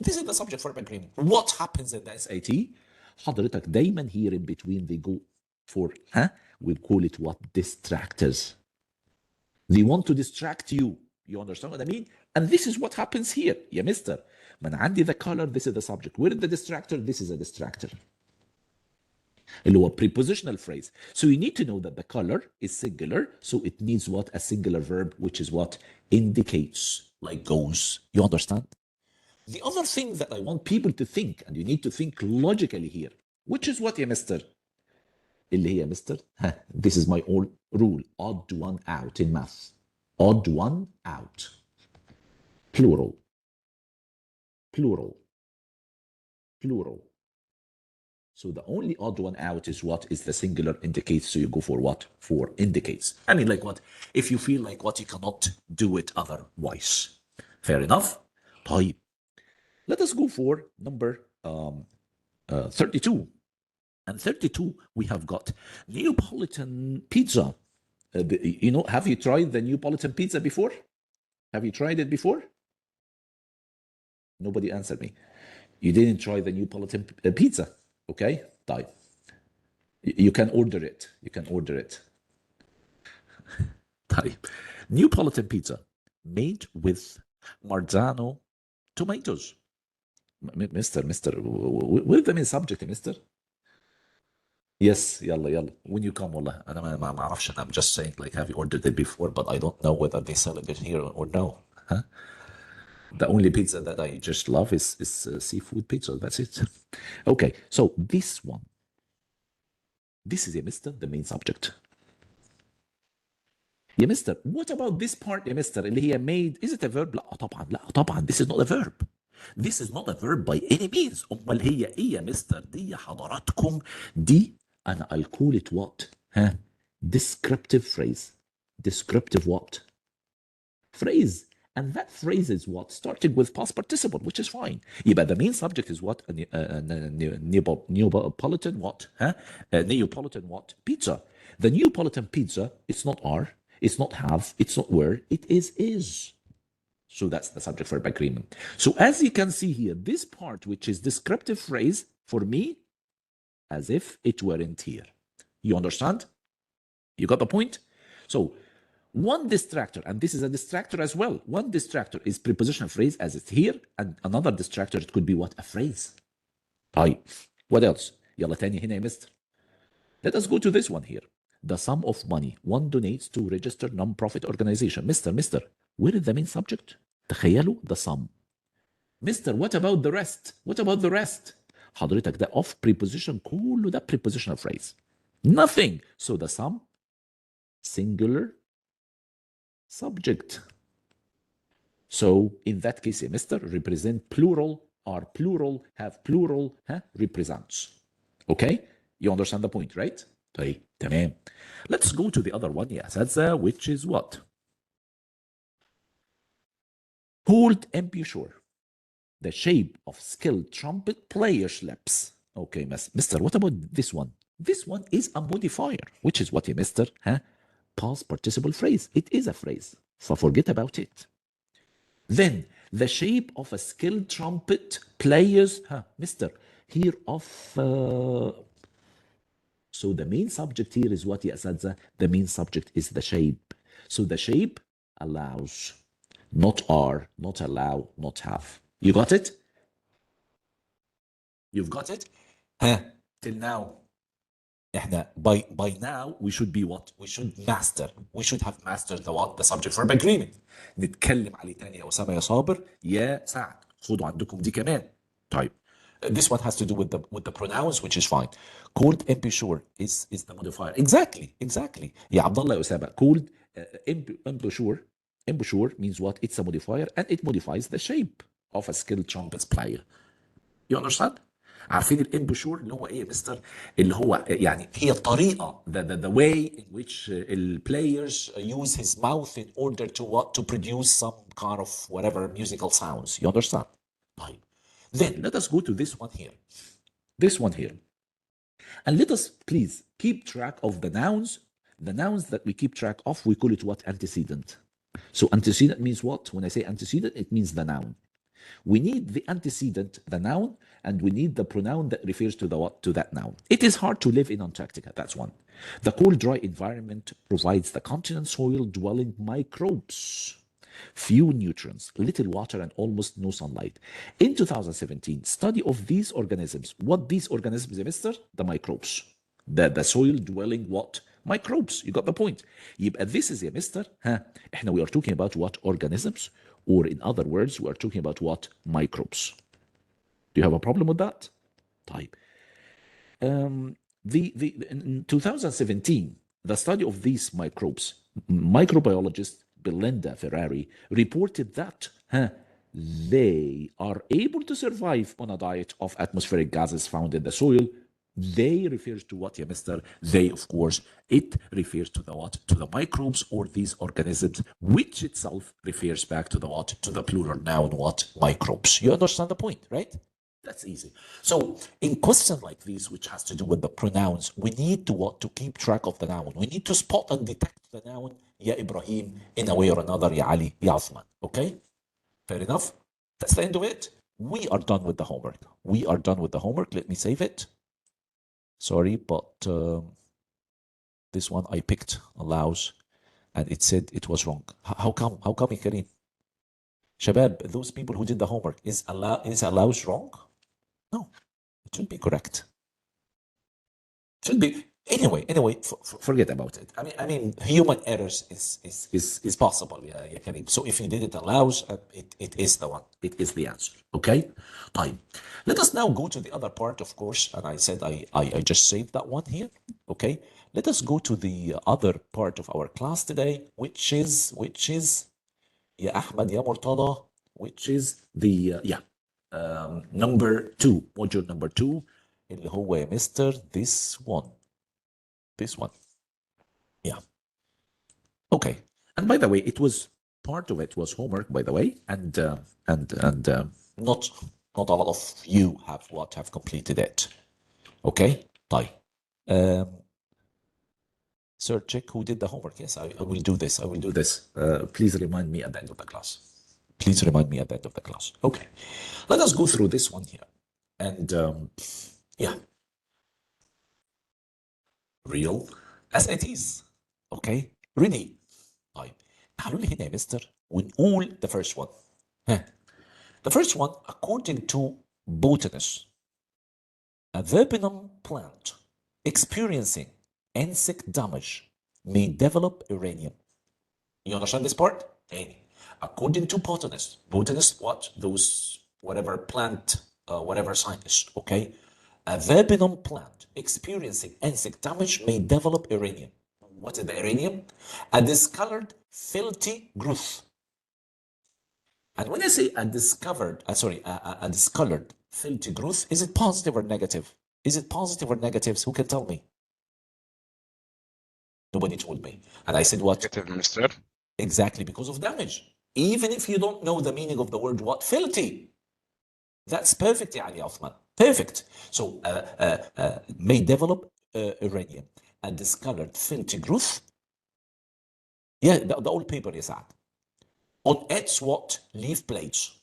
This is the subject verb agreement. What happens in the SAT? حضرتك دايما here in between they go for we call it what? Distractors. They want to distract you. You understand what I mean? And this is what happens here. يا مستر من عندي the color, this is the subject. Where is the distractor? This is a distractor. اللي هو prepositional phrase. So you need to know that the color is singular, so it needs what? A singular verb, which is what? Indicates, like goes. You understand? The other thing that I want people to think, and you need to think logically here, which is what يا مستر؟ اللي هي يا مستر this is my own rule, odd one out in math. Odd one out. Plural. Plural. Plural. So the only odd one out is what? Is the singular indicates. So you go for what? For indicates. I mean, like what? If you feel like what, you cannot do it otherwise. Fair enough? طيب. Let us go for number 32. And 32, we have got Neapolitan pizza. Have you tried the Neapolitan pizza before? Have you tried it before? Nobody answered me. You didn't try the Neapolitan pizza. Okay, طيب. You can order it. You can order it. طيب. Neapolitan pizza made with Marzano tomatoes. Mister, where's the main subject, mister? Yes, يلا when you come والله انا ما اعرفش. I'm just saying, like, have you ordered it before, but I don't know whether they sell it here or no. Huh? The only pizza that I just love is seafood pizza. That's it. Okay, so this one. This is يا مستر the main subject. يا مستر, what about this part يا مستر اللي هي made? Is it a verb? لا طبعا this is not a verb. This is not a verb by any means. امال هي ايه يا مستر؟ دي يا حضراتكم دي انا I'll call it what? Descriptive phrase. Descriptive what? Phrase. and that phrase is what? Starting with past participle, which is fine. يبقى the main subject is what? Neapolitan what? Huh? Neapolitan what? Pizza. The Neapolitan pizza, it's not are, it's not have, it's not were, it is. So that's the subject verb agreement. So as you can see here, this part, which is descriptive phrase, for me, as if it weren't here. You understand? You got the point? So one distractor, and this is a distractor as well. One distractor is prepositional phrase as it's here, and another distractor, it could be what? A phrase. طيب. What else? يلا تاني هنا يا مستر. Let us go to this one here. The sum of money one donates to registered non-profit organization. Mister, where is the main subject? تخيلوا the sum. Mister, what about the rest? What about the rest? حضرتك ده off preposition كله ده prepositional phrase. Nothing. So the sum singular subject. So in that case, a mister represent plural, are plural, have plural, represents. Okay? You understand the point, right? طيب تمام. Let's go to the other one, يا أساتذة, which is what? Hold embouchure. The shape of skilled trumpet player's lips. Okay, mister, what about this one? This one is a modifier, which is what, mister? Past participle phrase. It is a phrase, so forget about it. Then, the shape of a skilled trumpet player's, mister, here of... So the main subject here is what, ya Asatza? The main subject is the shape. So the shape allows, not are, not allow, not have. You got it? You've got it? Till now. احنا by now we should be what? We should master. We should have mastered the what? The subject verb agreement. نتكلم عليه تاني يا أسامة يا صابر يا سعد. خدوا عندكم دي كمان. طيب. This one has to do with the pronouns, which is fine. Called embouchure is the modifier. Exactly. يا عبد الله يا أسامة. Called embouchure means what? It's a modifier and it modifies the shape of a skilled trumpet player. You understand? عارفين الامبشور اللي هو ايه يا مستر؟ اللي هو يعني هي الطريقه the way in which players use his mouth in order to what? To produce some kind of whatever musical sounds. You understand? طيب. Then let us go to this one here. This one here. And let us please keep track of the nouns. The nouns that we keep track of, we call it what? Antecedent. So antecedent means what? When I say antecedent, it means the noun. We need the antecedent, the noun, and we need the pronoun that refers to the what? To that noun. It is hard to live in Antarctica. That's one. The cold, dry environment provides the continent soil-dwelling microbes few nutrients, little water, and almost no sunlight. In 2017, study of these organisms. What these organisms, mister? The microbes. The soil-dwelling what? Microbes. You got the point. يبقى this is, mister, احنا we are talking about what? Organisms. Or in other words, we are talking about what? Microbes. Do you have a problem with that? طيب. In 2017, the study of these microbes, microbiologist Belinda Ferrari reported that they are able to survive on a diet of atmospheric gases found in the soil. They refers to what, mister? They, of course, it refers to the what? To the microbes or these organisms, which itself refers back to the what? To the plural noun, what? Microbes. You understand the point, right? That's easy. So in questions like these, which has to do with the pronouns, we need to what? To keep track of the noun. We need to spot and detect the noun, Ya Ibrahim, in a way or another, Ya Ali, Ya Uthman. Okay? Fair enough? That's the end of it. We are done with the homework. Let me save it. Sorry, but this one I picked allows, and it said it was wrong. How come, Karim? Shabab, those people who did the homework, is allows wrong? No, it should be correct. Should be anyway. Forget about it. I mean, human errors is possible. Yeah, Karim. So if you did it allows, it is the one. It is the answer. Okay. Fine. Let us now go to the other part, of course. And I said I just saved that one here. Okay. Let us go to the other part of our class today, which is Ya Ahmed Ya Murtada, which is the number 2, module number 2, اللي هو يا مستر this one. Yeah. Okay. And by the way, it was part of it was homework, by the way, and not a lot of you have completed it. Okay, طيب. Sir, check who did the homework. Yes, I will do this. I will do this. Please remind me at the end of the class. Please remind me at the end of the class. Okay, let us go through this one here, and yeah, real as it is. Okay, ready. طيب تعالوا لي هنا يا مستر ونقول the first one. The first one, according to botanists, a verbenum plant experiencing insect damage may develop uranium. You understand this part? Any. According to botanists, what? Those, whatever plant, whatever scientists, okay? A verbenum plant experiencing insect damage may develop uranium. What is the uranium? A discolored, filthy growth. And when I say a discolored, filthy growth, is it positive or negative? Is it positive or negative? Who can tell me? Nobody told me. And I said what? Negative, Mr. Exactly, because of damage. Even if you don't know the meaning of the word what? Filthy. That's perfect, يعني Osman. Perfect. So, may develop uranium. A discolored, filthy growth. Yeah, the old paper is that. On its what? Leaf blades.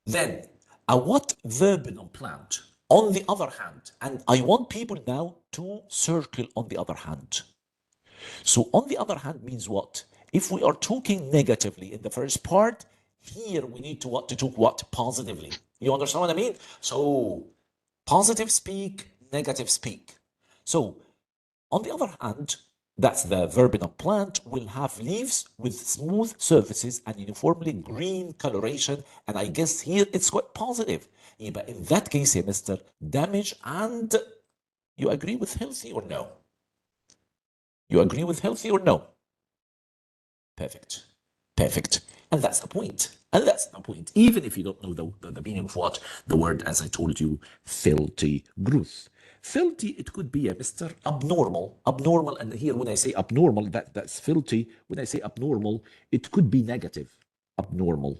Then, a what verbenum plant, on the other hand, and I want people now to circle on the other hand. So on the other hand means what? If we are talking negatively in the first part, here we need to what? To talk what? Positively. You understand what I mean? So positive speak, negative speak. So on the other hand, that's the verbenum plant will have leaves with smooth surfaces and uniformly green coloration. And I guess here it's quite positive. But in that case, here, Mr. Damage, and you agree with healthy or no? You agree with healthy or no? Perfect. Perfect. And that's the point. And that's the point. Even if you don't know the meaning of what the word, as I told you, filthy growth. Filthy, it could be a Mr. Abnormal. Abnormal, and here when I say abnormal, that's filthy. When I say abnormal, it could be negative. Abnormal.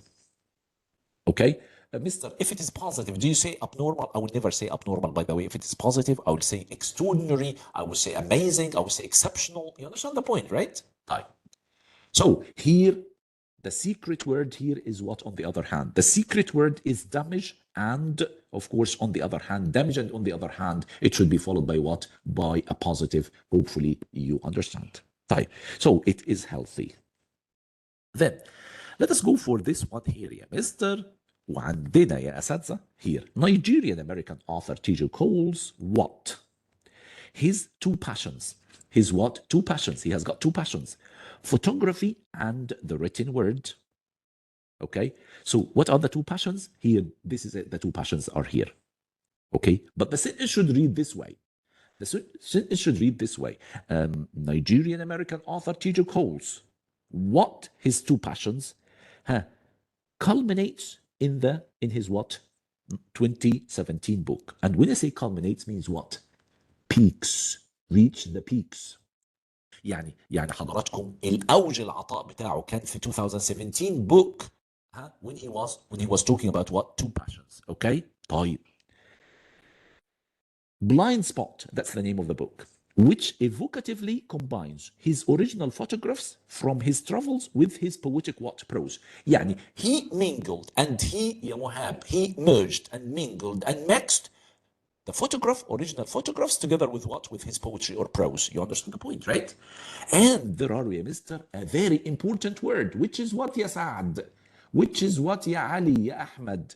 Okay? Mr. If it is positive, do you say abnormal? I would never say abnormal, by the way. If it is positive, I would say extraordinary. I would say amazing. I would say exceptional. You understand the point, right? Right. So here, the secret word here is what on the other hand? The secret word is damage, and of course, on the other hand, damage, and on the other hand, it should be followed by what? By a positive. Hopefully, you understand. Right. So it is healthy. Then, let us go for this one here يا مستر. وعندنا يا أساتذة here Nigerian American author T.J. Coles what? His two passions. His what? Two passions. He has got two passions. Photography and the written word. Okay. So what are the two passions? Here, this is it. The two passions are here. Okay. But the sentence should read this way. The sentence should read this way. Nigerian American author T.J. Coles what his two passions culminates in his what 2017 book. And when I say culminates means what? Peaks. Reach the peaks. يعني حضراتكم الاوج العطاء بتاعه كان في 2017 book when he was talking about what? Two passions. Okay. طيب. Blind Spot, that's the name of the book, which evocatively combines his original photographs from his travels with his poetic what? Prose. يعني he mingled and he merged and mingled and mixed the original photographs together with what? With his poetry or prose. You understand the point, right? And there are, Mr. a very important word, which is what, ya Saad? Which is what, ya Ali, ya Ahmed?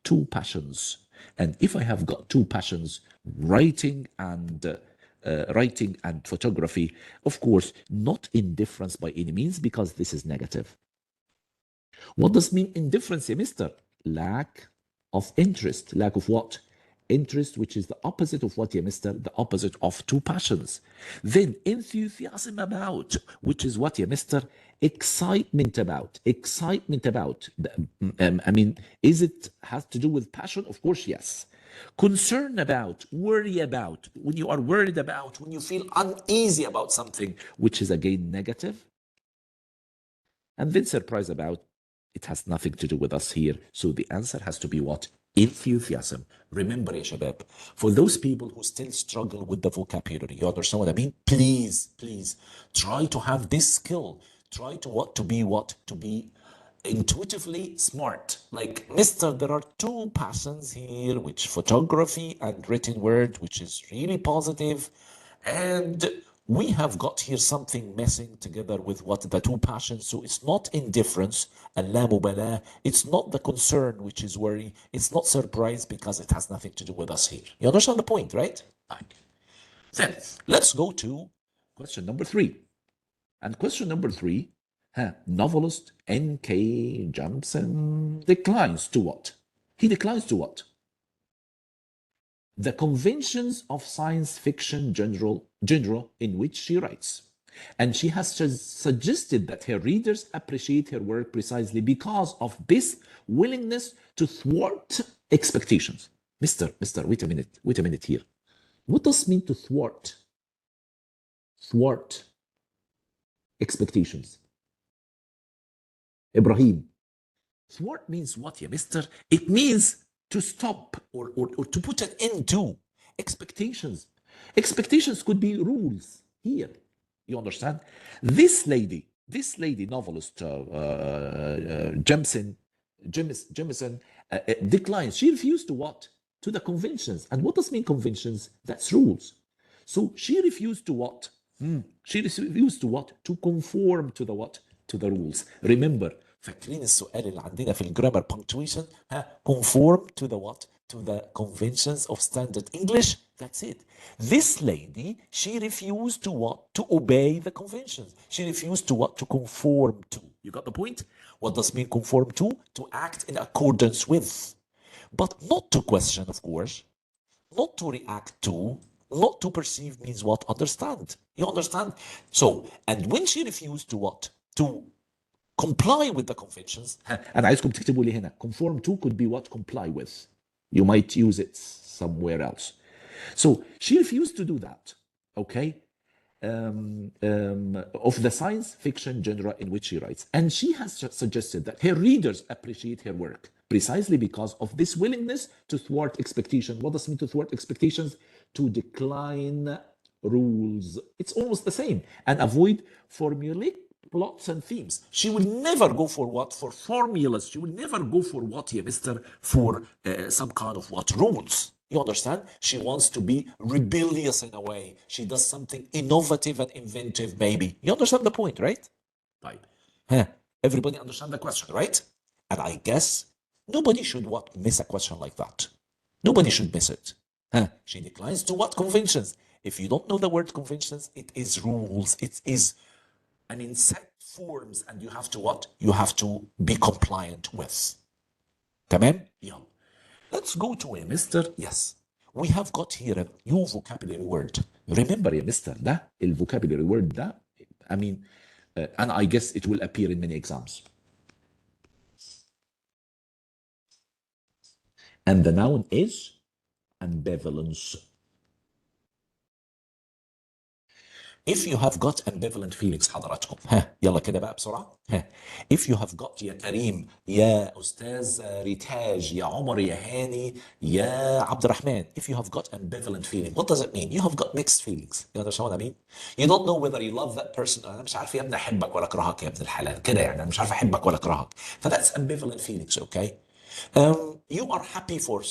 Two passions. And if I have got two passions, writing and photography, of course, not indifference by any means, because this is negative. What does mean indifference, Mr.? Lack of interest. Lack of what? Interest, which is the opposite of what, Mr.? The opposite of two passions. Then enthusiasm about, which is what, Mr.? Excitement about. Excitement about. Is it has to do with passion? Of course, yes. Concern about, worry about, when you are worried about, when you feel uneasy about something, which is again negative. and then surprised about it has nothing to do with us here. So the answer has to be what? Enthusiasm. Remember, ya shabab, for those people who still struggle with the vocabulary, you understand what I mean? Please, please try to have this skill. Try to what? To be what? To be intuitively smart. Like, Mister, there are two passions here, which photography and written word, which is really positive. And we have got here something messing together with what the two passions. So it's not indifference and la mubala. It's not the concern, which is worry. It's not surprise because it has nothing to do with us here. You understand the point, right? Right. Then let's go to question number 3. And question number 3, novelist N.K. Jemisin declines to what? He declines to what? The conventions of science fiction genre in which she writes. And she has suggested that her readers appreciate her work precisely because of this willingness to thwart expectations. Mister, wait a minute here. What does it mean to thwart? Thwart expectations. Ibrahim, thwart means what, yeah, mister? It means to stop or to put an end to expectations. Expectations could be rules here. You understand? This lady novelist, Jemisin, declines. She refused to what? To the conventions. And what does mean conventions? That's rules. So she refused to what? She refused to what? To conform to the what? To the rules. Remember, فاكرين السؤال اللي عندنا في الجرامر punctuation؟ conform to the what? To the conventions of standard English. That's it. This lady, she refused to what? To obey the conventions. She refused to what? To conform to. You got the point? What does mean conform to? To act in accordance with. But not to question, of course. Not to react to. Not to perceive means what? Understand. You understand? So, and when she refused to what? To comply with the conventions. انا عايزكم تكتبوا لي هنا conform to could be what? Comply with. You might use it somewhere else. So she refused to do that, okay, of the science fiction genre in which she writes. And she has suggested that her readers appreciate her work precisely because of this willingness to thwart expectation. What does it mean to thwart expectations? To decline rules. It's almost the same. And avoid formulaic plots and themes. She will never go for what? For formulas. She will never go for what, yeah, mister? For some kind of what? Rules. You understand? She wants to be rebellious in a way. She does something innovative and inventive, maybe. You understand the point, right? Right. Everybody understand the question, right? And I guess nobody should what? Miss a question like that. Nobody should miss it. She declines to what? Conventions. If you don't know the word conventions, it is rules. It is, set forms, and you have to what? You have to be compliant with. تمام? Yeah. Let's go to a mister. Yes. We have got here a new vocabulary word. Remember, a mister, ده vocabulary word ده, and I guess it will appear in many exams. And the noun is ambivalence. If you have got ambivalent feelings حضراتكم يلا كده بقى بسرعة if you have got يا كريم يا أستاذ ريتاج يا عمر يا هاني يا عبد الرحمن if you have got ambivalent feeling what does it mean? You have got mixed feelings. You understand what I mean? You don't know whether you love that person. أنا مش عارف يا ابني أحبك ولا أكرهك يا ابن الحلال كده يعني أنا مش عارف أحبك ولا أكرهك. That's ambivalent feelings, okay? You are happy for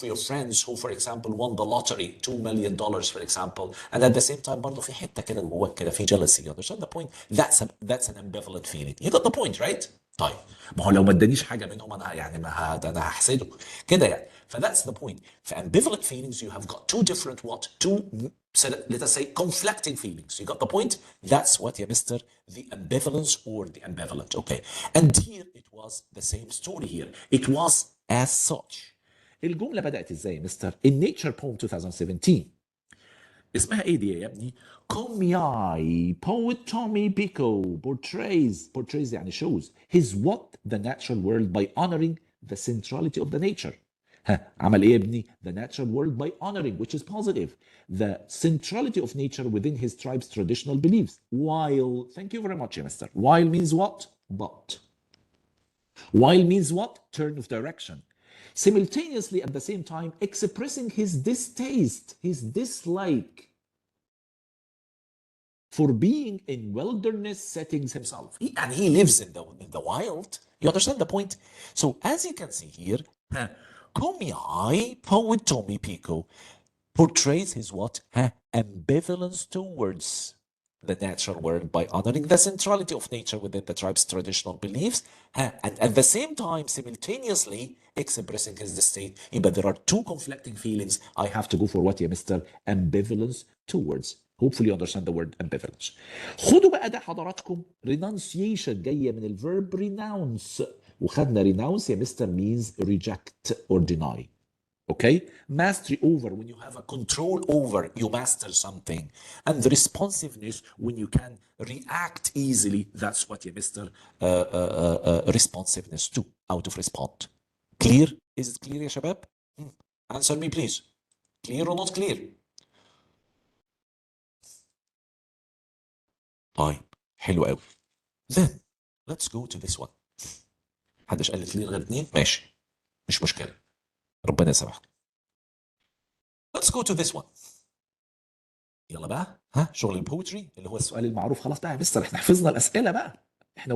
your friends who, for example, won the lottery, $2 million, for example, and at the same time برضه في حته كده جواك كده في jealousy. You understand the point? That's an ambivalent feeling. You got the point, right? طيب ما هو لو ما ادانيش حاجه منهم انا يعني انا هحسده كده يعني. That's the point. For ambivalent feelings, you have got two different what? Let us say conflicting feelings. You got the point? That's what, yeah, mister, the ambivalence or the ambivalent. Okay. And here it was the same story here. It was as such. الجملة بدأت ازاي يا مستر؟ In Nature Poem 2017. اسمها ايه دي يا ابني؟ Komiai, poet Tommy Pico portrays يعني shows his what the natural world by honoring the centrality of the nature. عمل ايه يا ابني؟ The natural world by honoring, which is positive. The centrality of nature within his tribe's traditional beliefs. While, thank you very much, mister. While means what? But. While means what? Turn of direction. Simultaneously, at the same time, expressing his distaste, his dislike for being in wilderness settings himself. And he lives in the wild. You understand the point? So as you can see here, Komiai, poet Tommy Pico, portrays his what? Ambivalence towards the natural world by honoring the centrality of nature within the tribe's traditional beliefs, and at the same time simultaneously expressing his disdain. But there are two conflicting feelings. I have to go for what, يا مستر? Ambivalence towards. Hopefully you understand the word ambivalence. خدوا بقى ده حضراتكم renunciation جايه من الverb renounce، وخدنا renounce يا مستر means reject or deny. Okay, mastery over when you have a control over, you master something, and the responsiveness when you can react easily. That's what you Mr. Responsiveness to, out of respond. Clear? Is it clear يا شباب? Answer me please. Clear or not clear? طيب حلو قوي. Then let's go to this one. محدش قال لي clear غير اتنين؟ ماشي مش مشكلة. ربنا يسامحك. Let's go to this one. يلا بقى شغل البوتري اللي هو السؤال المعروف. خلاص بقى يا مستر احنا حفظنا الاسئله بقى. احنا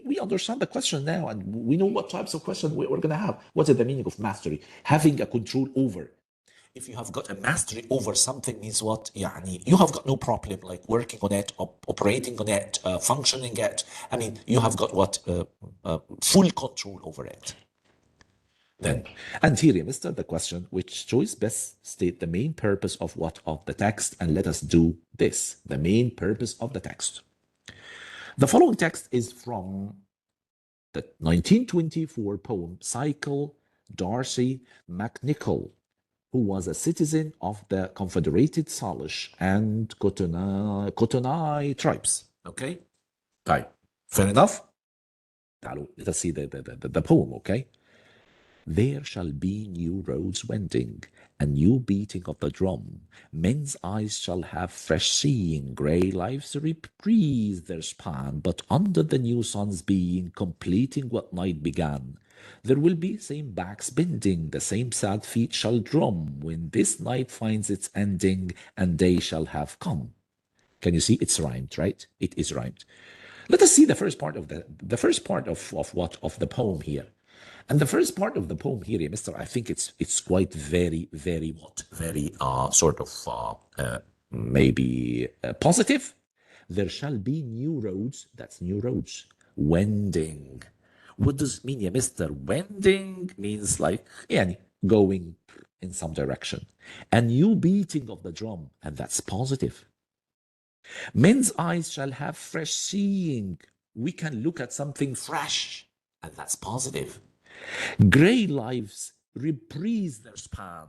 we understand the question now and we know what types of questions we're going to have. What is the meaning of mastery? Having a control over. If you have got a mastery over something means what? يعني you have got no problem like working on it, operating on it, functioning it. I mean, you have got what? Full control over it. Then, and here, Mr. The question, which choice best state the main purpose of what of the text, and let us do this. The main purpose of the text. The following text is from the 1924 poem Cycle Darcy McNichol, who was a citizen of the Confederated Salish and Kootenai tribes. Okay? Right. Fair enough? Let us see the poem, okay? There shall be new roads wending, a new beating of the drum. Men's eyes shall have fresh seeing, grey lives reprise their span, but under the new sun's being, completing what night began. There will be same backs bending, the same sad feet shall drum, when this night finds its ending, and day shall have come. Can you see? It's rhymed, right? It is rhymed. Let us see the first part of the poem here. And the first part of the poem here, Mr. I think it's quite very sort of maybe positive. There shall be new roads. That's new roads. Wending. What does it mean, Mr.? Wending means like going in some direction. A new beating of the drum, and that's positive. Men's eyes shall have fresh seeing. We can look at something fresh, and that's positive. Grey lives reprise their span.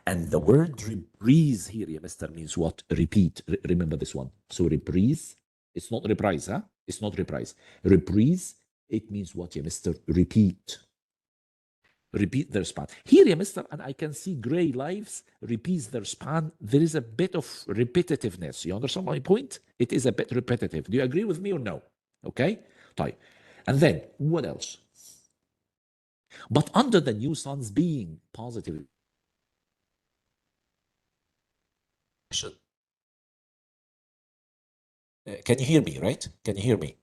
And the word reprise here, Mr. means what? Repeat. Remember this one. So reprise, it's not reprise, huh? It's not reprise. Reprise, it means what, Mr? Repeat. Repeat their span. Here, Mr., and I can see grey lives repeats their span. There is a bit of repetitiveness. You understand my point? It is a bit repetitive. Do you agree with me or no? Okay? طيب. And then, what else? But under the new sun's being positive. Can you hear me, right? Can you hear me?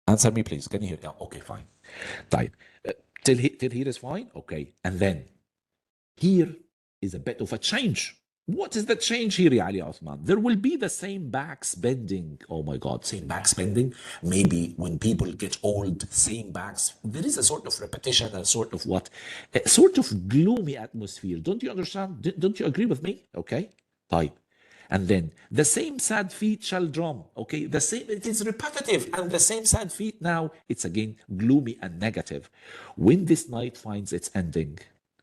Answer me, please. Can you hear? Yeah, okay, fine. طيب. Till here is fine? Okay. And then, here is a bit of a change. What is the change here, Ali Osman? There will be the same backs bending. Oh my God, same backs bending. Maybe when people get old, same backs. There is a sort of repetition, a sort of what? A sort of gloomy atmosphere. Don't you understand? Don't you agree with me? Okay. طيب. And then the same sad feet shall drum. Okay, the same, it is repetitive, and the same sad feet now, it's again gloomy and negative. When this night finds its ending,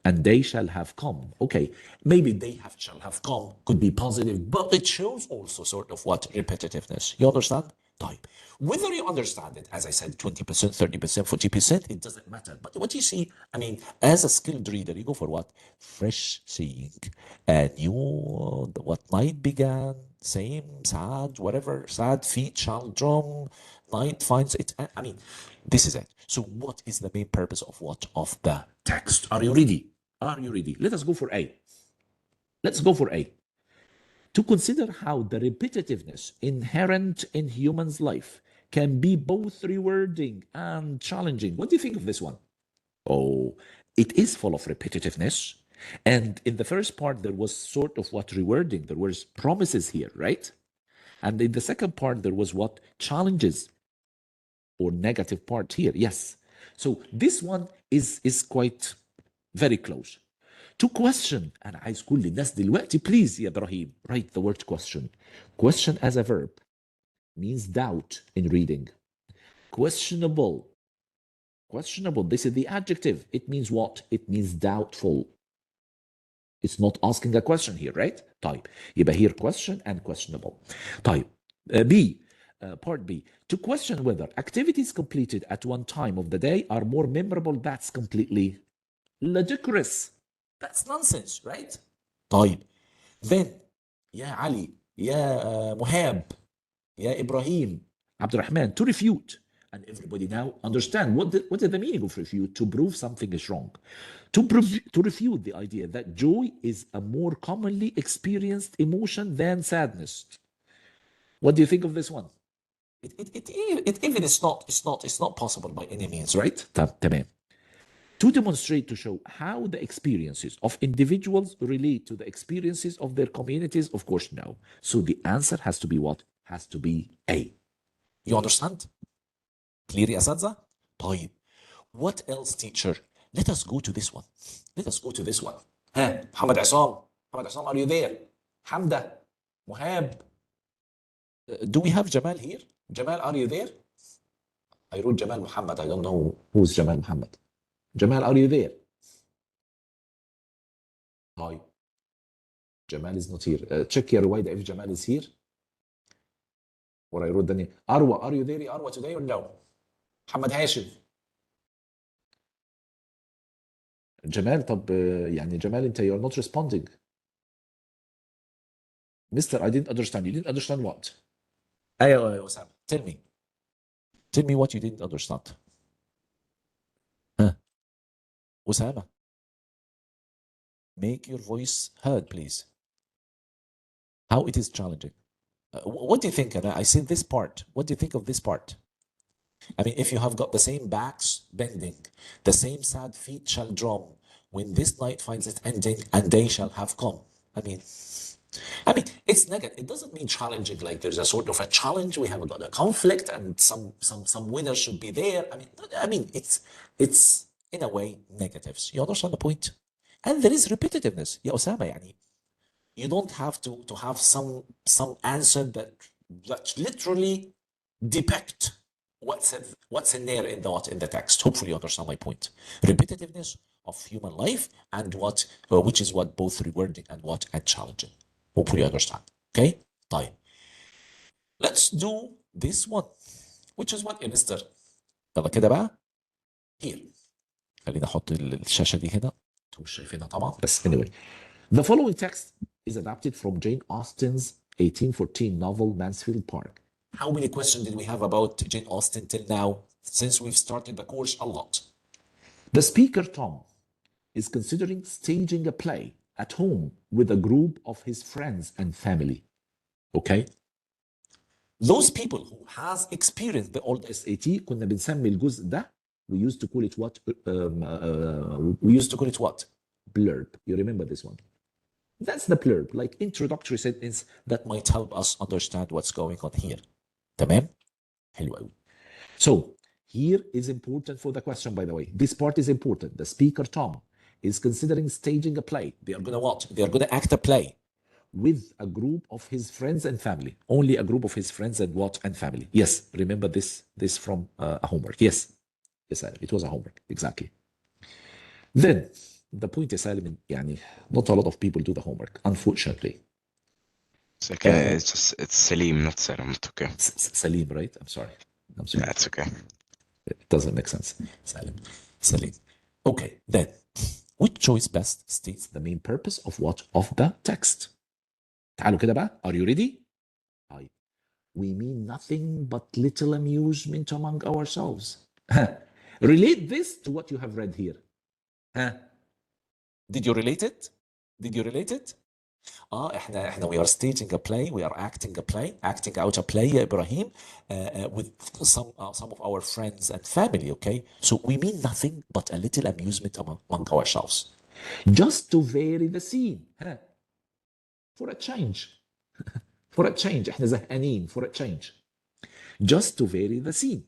and they shall have come. Okay, maybe shall have come could be positive, but it shows also sort of what? Repetitiveness. You understand? طيب, whether you understand it, as I said, 20%, 30%, 40%, it doesn't matter. But what you see, I mean, as a skilled reader, you go for what? Fresh seeing. And you, what night began, same, sad, whatever, sad feet shall drum, night finds it. I mean, this is it. So what is the main purpose of what? Of the text. Are you ready? Are you ready? Let us go for A. Let's go for A. To consider how the repetitiveness inherent in humans' life can be both rewarding and challenging. What do you think of this one? Oh, it is full of repetitiveness. And in the first part, there was sort of what rewarding. There was promises here, right? And in the second part, there was what challenges or negative part here. Yes. So this one is quite very close. To question, انا عايز كل الناس دلوقتي please يا ابراهيم write the word question. Question as a verb means doubt in reading. Questionable. Questionable. This is the adjective. It means what? It means doubtful. It's not asking a question here, right? طيب يبقى here question and questionable. طيب B. Part B. To question whether activities completed at one time of the day are more memorable, that's completely ludicrous. That's nonsense, right? طيب. Then, يا علي, يا مهاب, يا إبراهيم, عبد الرحمن, to refute. And everybody now understand what is the meaning of refute? To prove something is wrong. To refute the idea that joy is a more commonly experienced emotion than sadness. What do you think of this one? It even it's not possible by any means, right? تمام. To demonstrate, to show how the experiences of individuals relate to the experiences of their communities, of course, no. So the answer has to be what? Has to be A. You understand? Clear يا أساتذة? طيب. What else, teacher? Let us go to this one. Let us go to this one. ها محمد عصام. محمد عصام, are you there? حمدة. Muhab. Do we have Jamal here? Jamal, are you there? I wrote Jamal Muhammad. I don't know who's Jamal Muhammad. Jamal, are you there? Hi. Jamal is not here. Check your Ruwaida if Jamal is here. Or I wrote the name. Arwa, are you there, Arwa, today or no? محمد هاشم. جمال, طب يعني جمال انت you're not responding. Mister, I didn't understand. You didn't understand what? ايوه يا أسامة. Tell me. Tell me what you didn't understand. ها. أسامة. Make your voice heard, please. How it is challenging. What do you think? And I see this part. What do you think of this part? I mean, if you have got the same backs bending, the same sad feet shall drum, when this night finds its ending, and day shall have come. I mean, it's negative. It doesn't mean challenging. Like there's a sort of a challenge. We have got a conflict, and some winners should be there. I mean, it's in a way negatives. You understand the point? And there is repetitiveness. يا أسامة يعني you don't have to have some answer that literally depict what's in there in the text. Hopefully you understand my point. Repetitiveness of human life and which is what both rewarding and challenging. Hopefully you understand. Okay? طيب. Let's do this one. Which is what يا مستر؟ يلا كده بقى. Here. خلينا احط الشاشة دي هنا. انتوا مش شايفينها طبعا بس anyway. The following text is adapted from Jane Austen's 1814 novel Mansfield Park. How many questions did we have about Jane Austen till now? Since we've started the course, a lot. The speaker, Tom, is considering staging a play at home with a group of his friends and family. Okay? Those people who has experienced the old SAT, كنا بنسمي الجزء ده, we used to call it what? Blurb. You remember this one? That's the blurb, like introductory sentence that might help us understand what's going on here. تمام؟ حلو قوي. So, here is important for the question, by the way. This part is important. The speaker, Tom, is considering staging a play. They are going to what? They are going to act a play with a group of his friends and family. Only a group of his friends and what? And family. Yes, remember this from a homework. Yes, it was a homework, exactly. Then, the point is, يعني, not a lot of people do the homework, unfortunately. So it's Salim, not Salim. It's okay. Salim, right? I'm sorry. Yeah, it's okay. It doesn't make sense. Salim. Okay, then, which choice best states the main purpose of what? Of the text. تعالوا كده بقى. Are you ready? طيب. We mean nothing but little amusement among ourselves. Relate this to what you have read here. Did you relate it? Did you relate it? احنا we are staging a play, we are acting out a play, Ibrahim, with some of our friends and family, okay? So we mean nothing but a little amusement among ourselves. Just to vary the scene. For a change. For a change. احنا زهقانين. For a change. Just to vary the scene.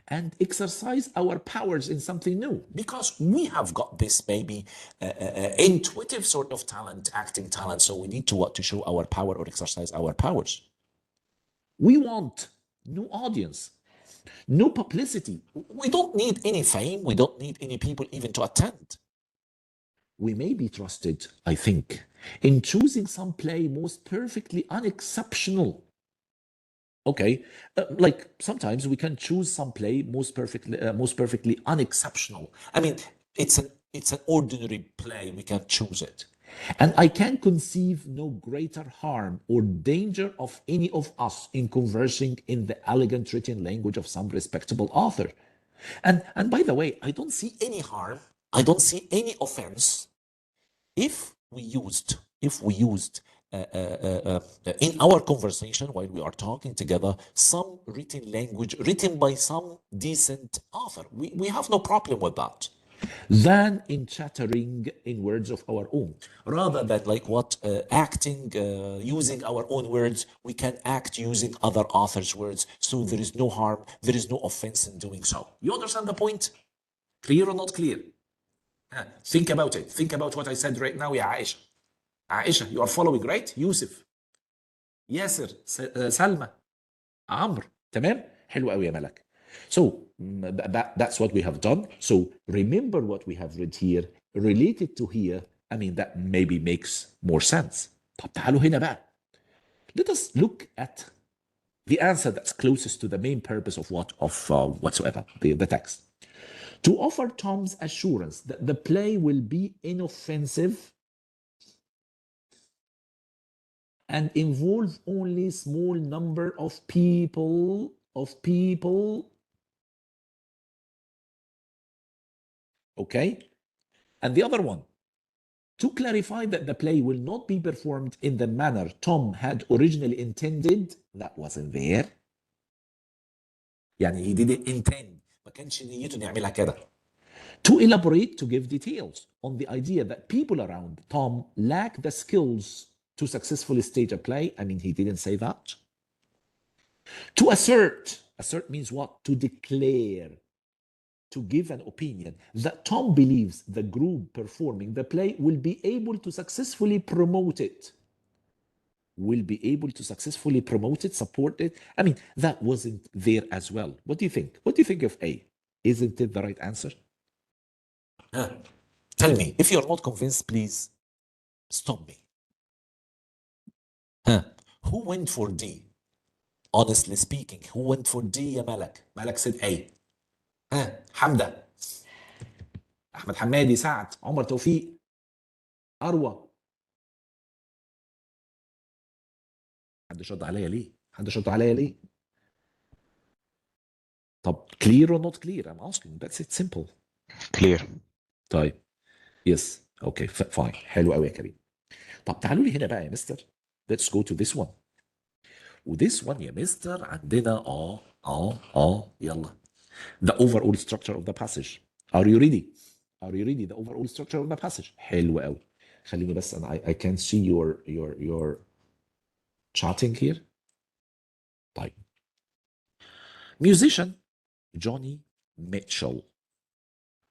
And exercise our powers in something new, because we have got this maybe intuitive sort of talent, acting talent, so we need to what, to show our power or exercise our powers. We want new audience, new publicity. We don't need any fame, we don't need any people even to attend. We may be trusted, I think, in choosing some play most perfectly unexceptional. Okay, like sometimes we can choose some play most perfectly unexceptional. I mean, it's an ordinary play. We can choose it, and I can conceive no greater harm or danger of any of us in conversing in the elegant written language of some respectable author. And by the way, I don't see any harm. I don't see any offense if we used in our conversation while we are talking together some written language written by some decent author. We have no problem with that, than in chattering in words of our own, rather than like what acting using our own words. We can act using other authors' words, so there is no harm, there is no offense in doing so. You understand the point? Clear or not clear? Think about it. Think about what I said right now, يا عائشة. عائشة, you are following, right? يوسف, ياسر, سلمى, عمرو. تمام؟ حلو قوي يا ملك. So that's what we have done. So remember what we have read here, related to here. I mean, that maybe makes more sense. طب تعالوا هنا بقى. Let us look at the answer that's closest to the main purpose of what? Of whatsoever, the text. To offer Tom's assurance that the play will be inoffensive and involve only small number of people. Okay? And the other one, to clarify that the play will not be performed in the manner Tom had originally intended. That wasn't there. يعني he didn't intend. ما كانش نيته نعملها كده. To elaborate, to give details on the idea that people around Tom lack the skills to successfully stage a play. I mean, he didn't say that. To assert means what? To declare, to give an opinion that Tom believes the group performing the play will be able to successfully promote it. Support it. I mean, that wasn't there as well. What do you think? What do you think of A? Isn't it the right answer? Tell me. If you're not convinced, please stop me. Who went for D? Honestly speaking, who went for D يا ملك? ملك said A. حمدة, أحمد حمادي, سعد, عمر توفيق, أروى. حد شد عليا ليه؟ طب clear or not clear? I'm asking. That's it, simple. Clear. طيب. Yes. Okay, fine. حلو قوي يا كريم. طب تعالوا لي هنا بقى يا مستر. Let's go to this one. وthis one يا مستر عندنا يلا. The overall structure of the passage. Are you ready? The overall structure of the passage. حلو قوي. خليني بس أنا I can see your chatting here. طيب. Musician Johnny Mitchell,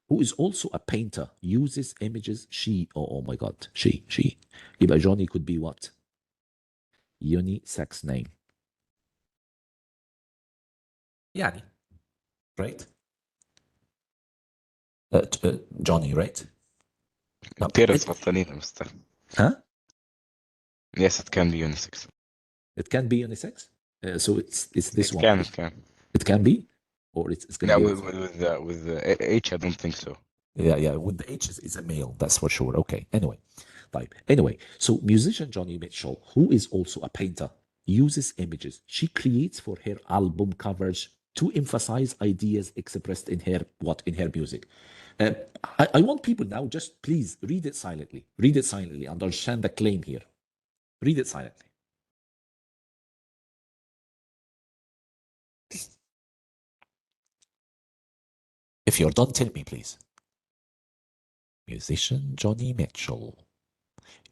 who is also a painter, uses images. Oh my God, she. يبقى Johnny could be what? Unisex name. يعني, right? Johnny, right? كتير غلطانين يا مستر. Huh? Yes, it can be unisex. It can be unisex. So it's this It one. can, it can. It can be, or it's going to No, be with the H, I don't think so. yeah. With the H is a male, that's for sure. Okay. Anyway, so musician Johnny Mitchell, who is also a painter, uses images she creates for her album covers to emphasize ideas expressed in her music. Uh, I want people now, just please read it silently. Read it silently. Understand the claim here. Read it silently. If you're done, tell me, please. Musician Johnny Mitchell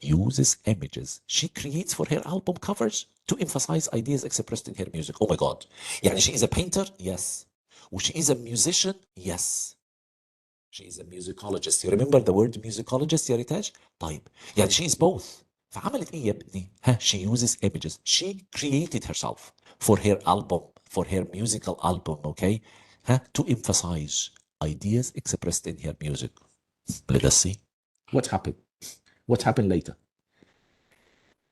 uses images she creates for her album covers to emphasize ideas expressed in her music. Oh my God. يعني she is a painter? Yes. وشي is a musician? Yes. She is a musicologist. You remember the word musicologist يا ريتاج؟ طيب يعني she is both. فعملت ايه يا ابني؟ she uses images. She created herself for her album, for her musical album, okay? To emphasize ideas expressed in her music. Let us see what happened. What happened later?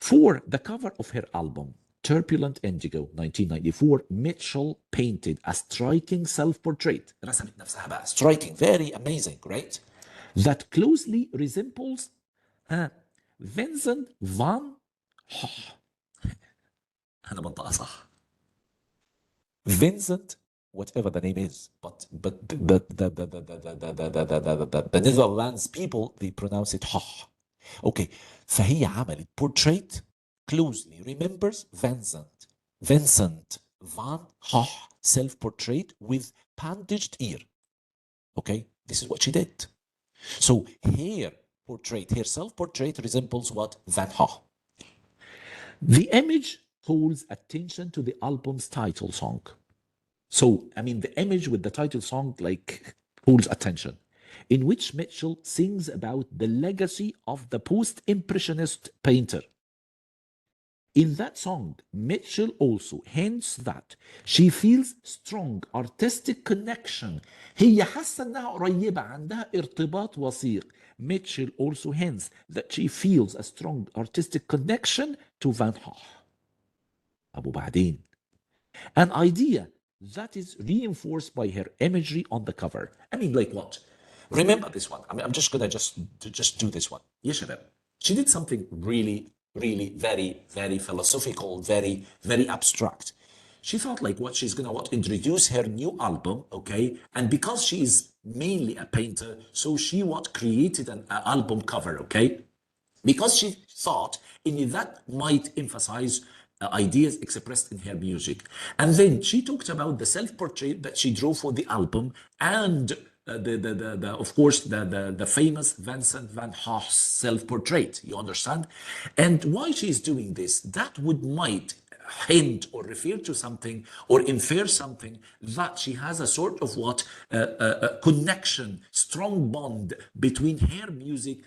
For the cover of her album, Turbulent Indigo 1994, Mitchell painted a striking self-portrait. رسمت نفسها بقى. Striking, very amazing, great. That closely resembles Vincent van Gogh. أنا بنطقها صح. Vincent, whatever the name is, but the Netherlands people, they pronounce it Gogh. Okay, فهي عملت portrait closely remembers Vincent van Gogh self-portrait with bandaged ear. Okay, this is what she did. So her portrait, her self-portrait resembles what? Van Gogh. The image calls attention to the album's title song. So, I mean, the image with the title song like pulls attention, in which Mitchell sings about the legacy of the post-impressionist painter. In that song, Mitchell also hints that she feels strong artistic connection. هي حاسة انها قريبة عندها ارتباط وثيق. Mitchell also hints that she feels a strong artistic connection to Van Gogh. أبو بعدين. An idea that is reinforced by her imagery on the cover. I mean, like what? Remember this one. I mean, I'm just gonna just do this one. يا شباب. She did something really, really very, very philosophical, very, very abstract. She thought like what she's gonna introduce her new album, okay? And because she is mainly a painter, so she created an album cover, okay? Because she thought that might emphasize ideas expressed in her music. And then she talked about the self-portrait that she drew for the album and of course the famous Vincent van Gogh's self-portrait, you understand? And why she's doing this, that might hint or refer to something or infer something that she has a sort of connection, strong bond between her music,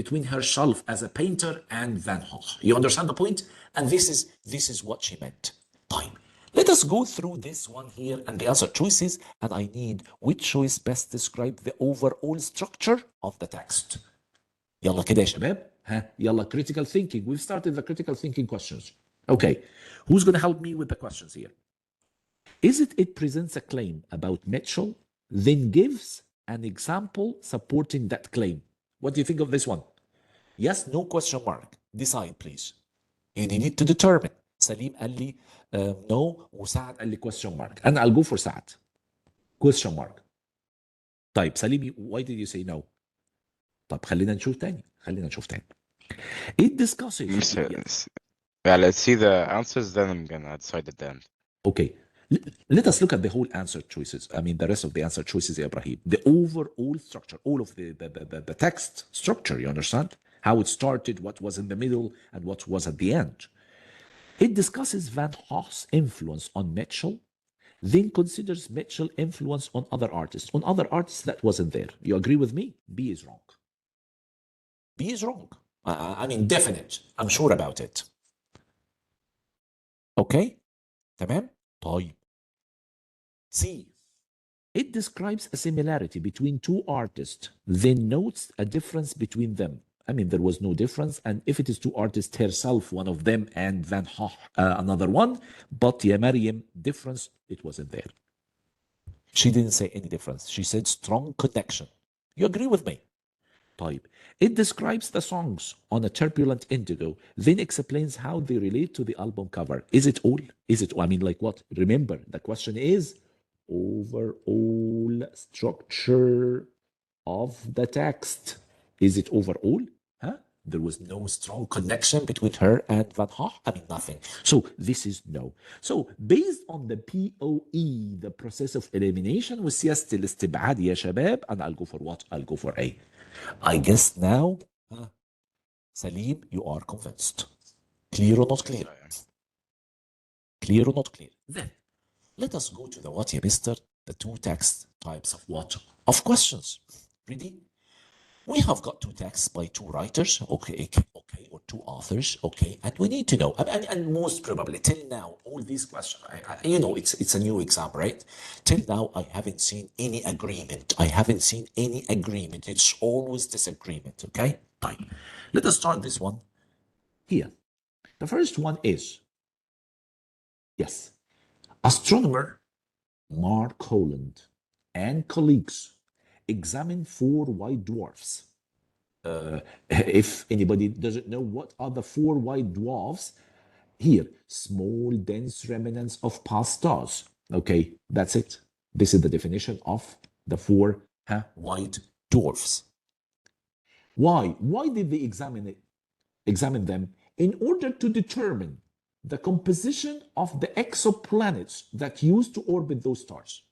between herself as a painter and Van Gogh. You understand the point? And this is what she meant. Time. Let us go through this one here and the other choices, and I need which choice best describe the overall structure of the text. يلا كده يا شباب. يلا critical thinking. We've started the critical thinking questions. Okay, who's going to help me with the questions here? It presents a claim about Mitchell, then gives an example supporting that claim. What do you think of this one? Yes, no, question mark. Decide, please. You need to determine. سليم قال لي no وسعد قال لي question mark. And I'll go for سعد. Question mark. طيب سليم, why did you say no? طب خلينا نشوف تاني. It discusses. Yeah, let's see the answers, then I'm gonna decide at the end. Okay. Let us look at the whole answer choices. I mean, the rest of the answer choices, Ibrahim. The overall structure, all of the text structure, you understand? How it started, what was in the middle, and what was at the end. It discusses Van Gogh's influence on Mitchell, then considers Mitchell's influence on other artists. On other artists that wasn't there. You agree with me? B is wrong. B is wrong. I mean, definite. I'm sure about it. Okay? تمام؟ طيب. C. It describes a similarity between two artists, then notes a difference between them. I mean, there was no difference. And if it is two artists, herself, one of them, and Van Gogh, another one. But yeah, Maryam, difference, it wasn't there. She didn't say any difference. She said strong connection. You agree with me? طيب. It describes the songs on a turbulent indigo, then explains how they relate to the album cover. Is it all? Is it, I mean, like what? Remember, the question is overall structure of the text. Is it overall? Huh? There was no strong connection between her and Van Gogh. I mean, nothing. So this is no. So based on the POE, the process of elimination وسياسة الاستبعاد يا شباب, and I'll go for what? I'll go for A. I guess now, Salim, you are convinced. Clear or not clear? Clear or not clear? Then, let us go to the what, yeah, mister? The two text types of what? Of questions. Ready? We have got two texts by two writers, okay, or two authors, okay, and we need to know, and most probably till now, all these questions, it's a new exam, right? Till now, I haven't seen any agreement. It's always disagreement, okay? Fine. Let us start this one. Here. The first one is, yes, astronomer Mark Holland and colleagues examined 4 white dwarfs. If anybody doesn't know what are the 4 white dwarfs, here, small dense remnants of past stars. Okay, that's it. This is the definition of the 4 white dwarfs. Why? Why did they examine them? In order to determine the composition of the exoplanets that used to orbit those stars.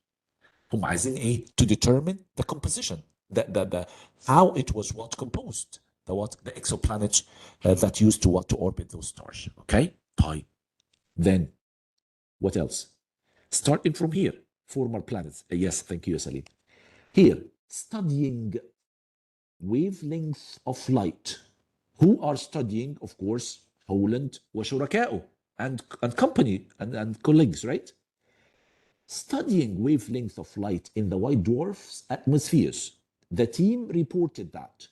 هم عايزين ايه? To determine the composition, the how it was what composed, the exoplanets that used to orbit those stars. Okay? طيب. Then, what else? Starting from here, former planets. Yes, thank you, Salim. Here, studying wavelength of light. Who are studying, of course, Holland وشركائه and company and colleagues, right? Studying wavelength of light in the white dwarf's atmospheres, the team reported that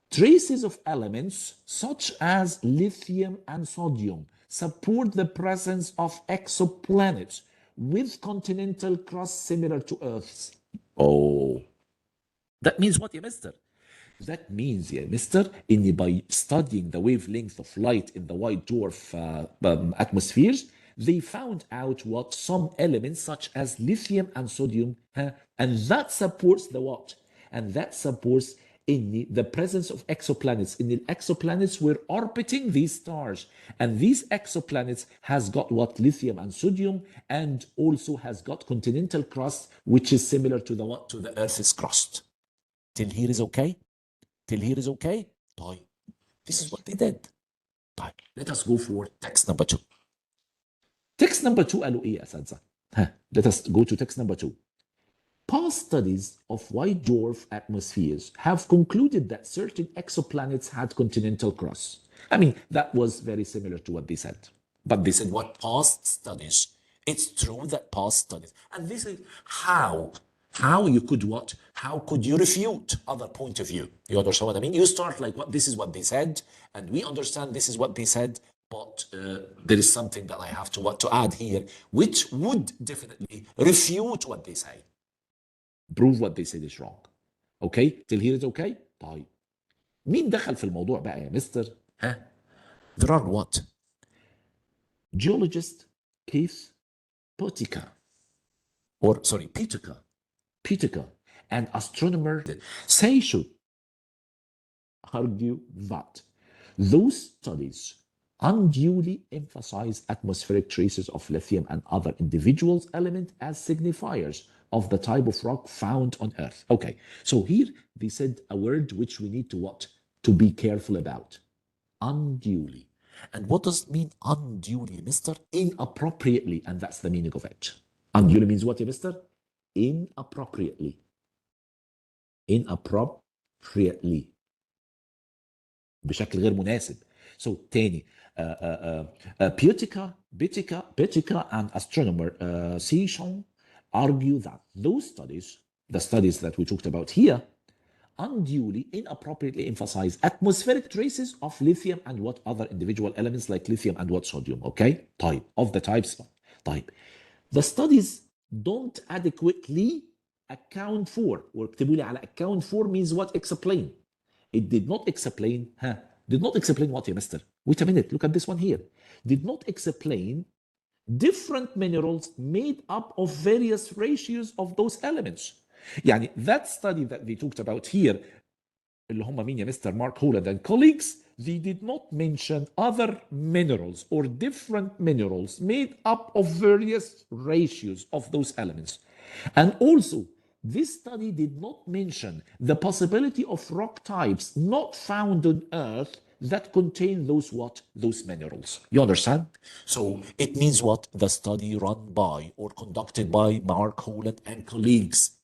traces of elements such as lithium and sodium support the presence of exoplanets with continental crust similar to Earth's. Oh, that means what, yeah, mister? That means, yeah, mister, by studying the wavelength of light in the white dwarf atmospheres, they found out what some elements such as lithium and sodium, and that supports the what? And that supports in the presence of exoplanets. In the exoplanets, we're orbiting these stars, and these exoplanets has got what? Lithium and sodium, and also has got continental crust, which is similar to the what? To the Earth's crust. Till here is okay? Till here is okay? طيب. This is what they did. طيب. Let us go for text number 2. Text number 2 قالوا ايه يا اساتذه؟ Let us go to text number 2. Past studies of white dwarf atmospheres have concluded that certain exoplanets had continental crusts. I mean, that was very similar to what they said. But they said what? Past studies. It's true that past studies. And this is how you could what? How could you refute other point of view? You understand what I mean? You start like, what? This is what they said, and we understand this is what they said, but there is something that I have to add here, which would definitely refute what they say. Prove what they said is wrong. Okay? Till here is okay? طيب. مين دخل في الموضوع بقى يا مستر؟ There are what? Geologist Keith Potica. Pitica, and astronomer Seishu argue that those studies unduly emphasize atmospheric traces of lithium and other individual elements as signifiers of the type of rock found on Earth. Okay, so here they said a word which we need to what? To be careful about. Unduly. And what does it mean unduly, mister? Inappropriately, and that's the meaning of it. Unduly means what, mister? Inappropriately. بشكل غير مناسب. So تاني Pitica and astronomer Seishon argue that those studies, the studies that we talked about here, unduly, inappropriately emphasize atmospheric traces of lithium and what other individual elements like lithium and what sodium. Okay, type of the types. Type. The studies don't adequately account for, واكتبوا لي على account for means what? Explain. It did not explain, did not explain what, mister? Wait a minute, look at this one here. Did not explain different minerals made up of various ratios of those elements. يعني that study that they talked about here, اللي هم مين يا مستر مارك هولاند and colleagues, they did not mention other minerals or different minerals made up of various ratios of those elements. And also, this study did not mention the possibility of rock types not found on Earth that contain those what? Those minerals. You understand? So it means what? The study run by or conducted by Mark Holland and colleagues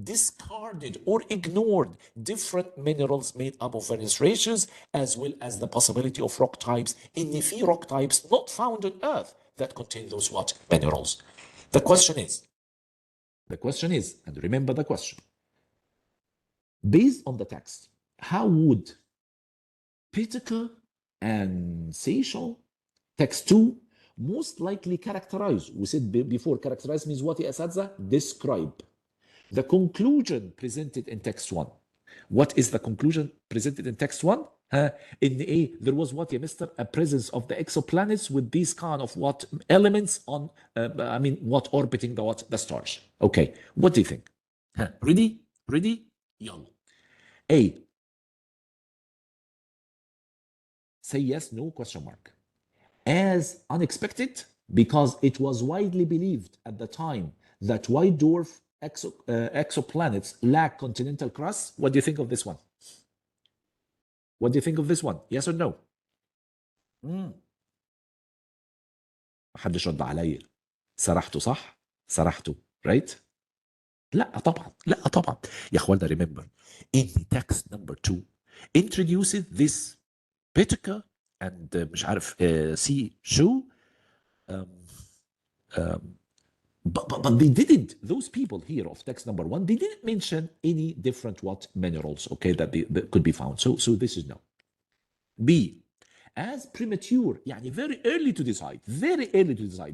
discarded or ignored different minerals made up of various ratios, as well as the possibility of rock types in the few rock types not found on Earth that contain those what? Minerals. The question is, and remember the question, based on the text, how would Pittacus and Seychelles, text 2, most likely characterize? We said before, characterize means what, Asatza? Describe. The conclusion presented in text 1. What is the conclusion presented in text 1? In A, there was what, mister? A presence of the exoplanets with these kind of what elements on, what orbiting the what? The stars. Okay, what do you think? Ready? Yalla. A. Say yes, no, question mark. As unexpected, because it was widely believed at the time that white dwarf exoplanets lack continental crust. What do you think of this one? Yes or no? محدش رد عليا. سرحته صح؟ سرحته, right? لا طبعا. يا اخوانا, remember, in the text number 2 introduces this Pittacus and مش عارف Seychelles, but they didn't, those people here of text number 1, they didn't mention any different what minerals, okay, that could be found. So this is no. B, as premature, يعني very early to decide,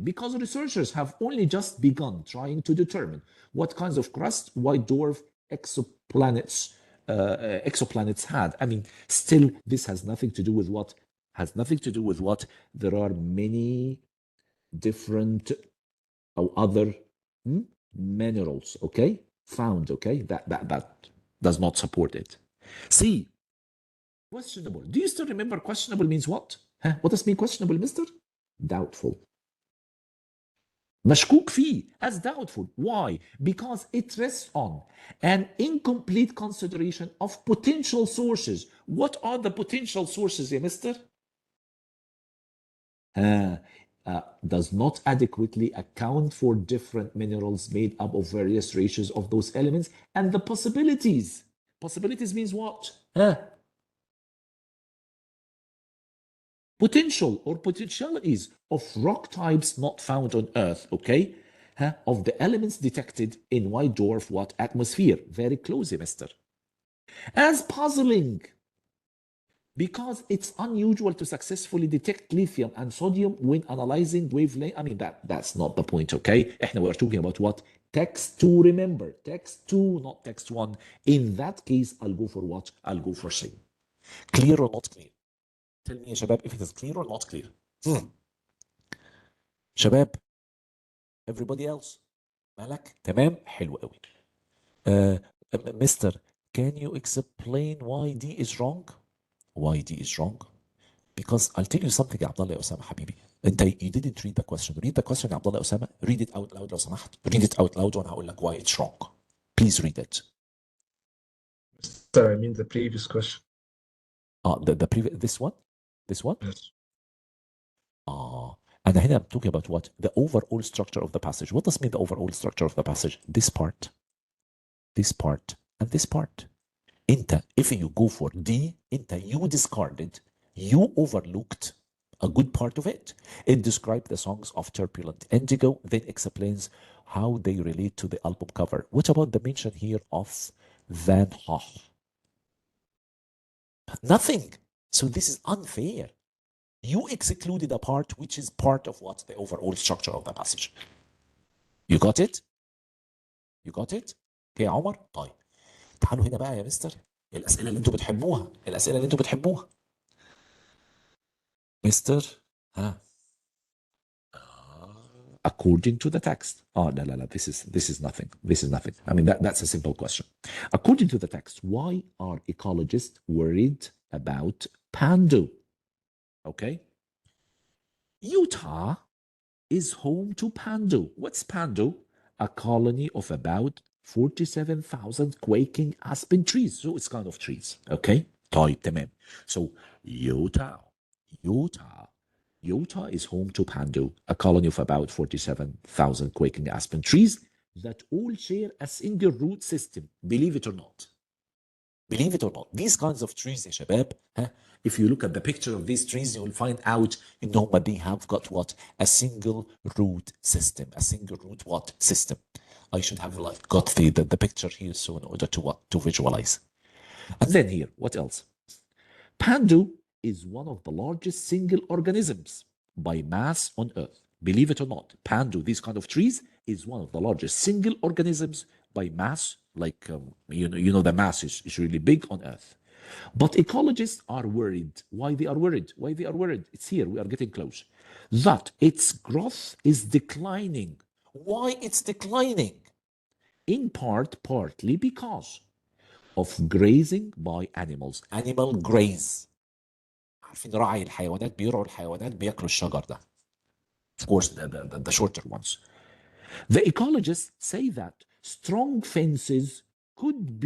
because researchers have only just begun trying to determine what kinds of crust white dwarf exoplanets had. I mean, still, this has nothing to do with what? There are many different or other minerals, okay, found, okay, that does not support it. C, questionable. Do you still remember questionable means what? What does mean questionable, mister? Doubtful. مشكوك فيه, as doubtful. Why? Because it rests on an incomplete consideration of potential sources. What are the potential sources, mister? Does not adequately account for different minerals made up of various ratios of those elements and the possibilities. Possibilities means what? Potential or potentialities of rock types not found on Earth, okay? Of the elements detected in white dwarf what atmosphere. Very close, mister. As puzzling, because it's unusual to successfully detect lithium and sodium when analyzing wavelength. I mean, that's not the point, okay? We're talking about what? Text 2, remember. Text 2, not text 1. In that case, I'll go for what? I'll go for C. Clear or not clear? Tell me, شباب, if it is clear or not clear. شباب, everybody else. مالك؟ تمام؟ حلو قوي. Mister, can you explain why D is wrong? Why D is wrong? Because I'll tell you something يا عبد الله يا أسامة حبيبي. أنت you didn't read the question. Read the question يا عبد الله يا أسامة. Read it out loud لو سمحت. Read it out loud وأنا هقول لك why it's wrong. Please read it. Sir, I mean the previous question. The previous, this one? Yes. And هنا I'm talking about what? The overall structure of the passage. What does mean the overall structure of the passage? This part, and this part. Inta, if you go for D, you discarded, you overlooked a good part of it. It described the songs of Turbulent Indigo, then explains how they relate to the album cover. What about the mention here of Van Gogh? Nothing. So this is unfair. You excluded a part which is part of what the overall structure of the passage. You got it? You got it? اوكي يا عمر؟ طيب تعالوا هنا بقى يا مستر، الأسئلة اللي انتوا بتحبوها، الأسئلة اللي انتوا بتحبوها. مستر ها according to the text. Oh, no, no, no. This is nothing. This is nothing. I mean, that's a simple question. According to the text, why are ecologists worried about Pandu? Okay. Utah is home to Pandu. What's Pandu? A colony of about 47,000 quaking aspen trees. So it's kind of trees. Okay. طيب تمام. So Utah is home to Pandu, a colony of about 47,000 quaking aspen trees that all share a single root system, believe it or not. Believe it or not, these kinds of trees يا شباب, if you look at the picture of these trees, you will find out إنهم they have got what? A single root system. A single root what? System. I should have like got the picture here so in order to what? To visualize. And then here, what else? Pandu is one of the largest single organisms by mass on Earth. Believe it or not, Pandu, these kind of trees, is one of the largest single organisms by mass. Like, you know, the mass is really big on Earth. But ecologists are worried. Why they are worried? Why they are worried? It's here, we are getting close. That its growth is declining. Why it's declining? In part, partly because of grazing by animals. Animal graze. عارفين راعي الحيوانات بيرعوا الحيوانات بياكلوا الشجر ده. Of course, the shorter ones. The ecologists say that strong fences could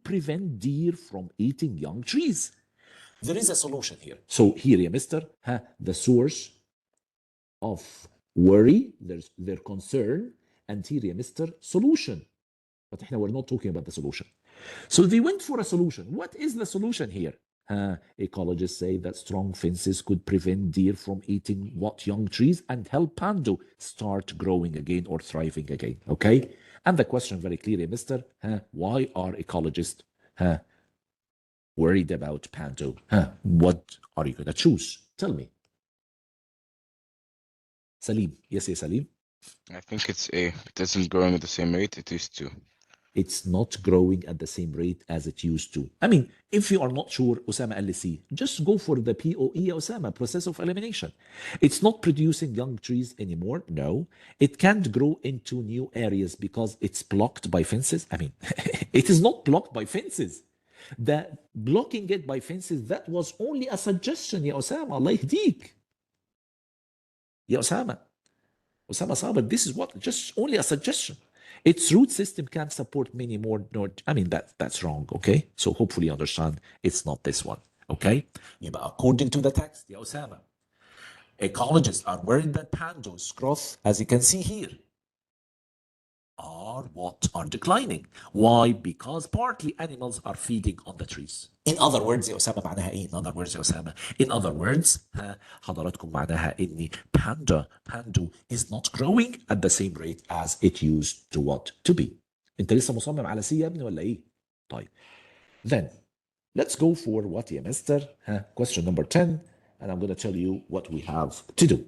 prevent deer from eating young trees. There is a solution here. So here, yeah, mister, the source of worry, their concern, and here, yeah, mister, solution. But we're not talking about the solution. So they went for a solution. What is the solution here? Ecologists say that strong fences could prevent deer from eating what young trees and help Pandu start growing again or thriving again. Okay? And the question very clearly, mister, why are ecologists worried about Pandu? What are you going to choose? Tell me. Salim. Yes, yes, Salim. I think it's A. It isn't growing at the same rate it used to. It's not growing at the same rate as it used to. I mean, if you are not sure, Osama قال لي C, just go for the POE, Osama, process of elimination. It's not producing young trees anymore. No, it can't grow into new areas because it's blocked by fences. I mean, it is not blocked by fences. The blocking it by fences, that was only a suggestion, ya Osama. Allah يهديك. Ya Osama. Osama Saber, this is what, just only a suggestion. Its root system can't support many more. I mean, that's wrong, okay? So hopefully you understand it's not this one, okay? يبقى according to the text, يا أسامة, ecologists are worried that Pandu's growth, as you can see here, are declining. Why? Because partly animals are feeding on the trees. In other words يا أسامة معناها إيه؟ In other words يا أسامة. In other words, حضراتكم معناها إني Pandu is not growing at the same rate as it used to what to be. أنت لسه مصمم على سي يا ابني ولا إيه؟ طيب. Then, let's go for what يا مستر? Question number 10, and I'm going to tell you what we have to do.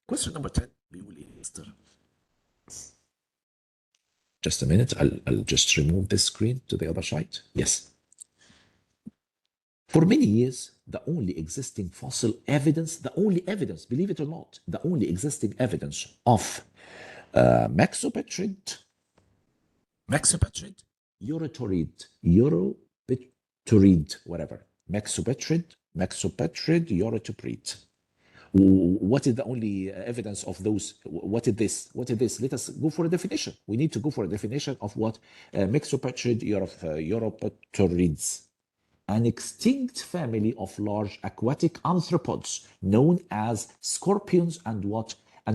Question number 10 بيقول إيه يا مستر؟ Just a minute, I'll just remove this screen to the other side. Yes. For many years, the only existing fossil evidence, believe it or not, the only existing evidence of Mexopetrid, Eurotorid, whatever. Mexopetrid, Eurotoprid. What is the only evidence of those? What is this? Let us go for a definition. We need to go for a definition of what Mexopetrid Europotorids, an extinct family of large aquatic arthropods known as scorpions and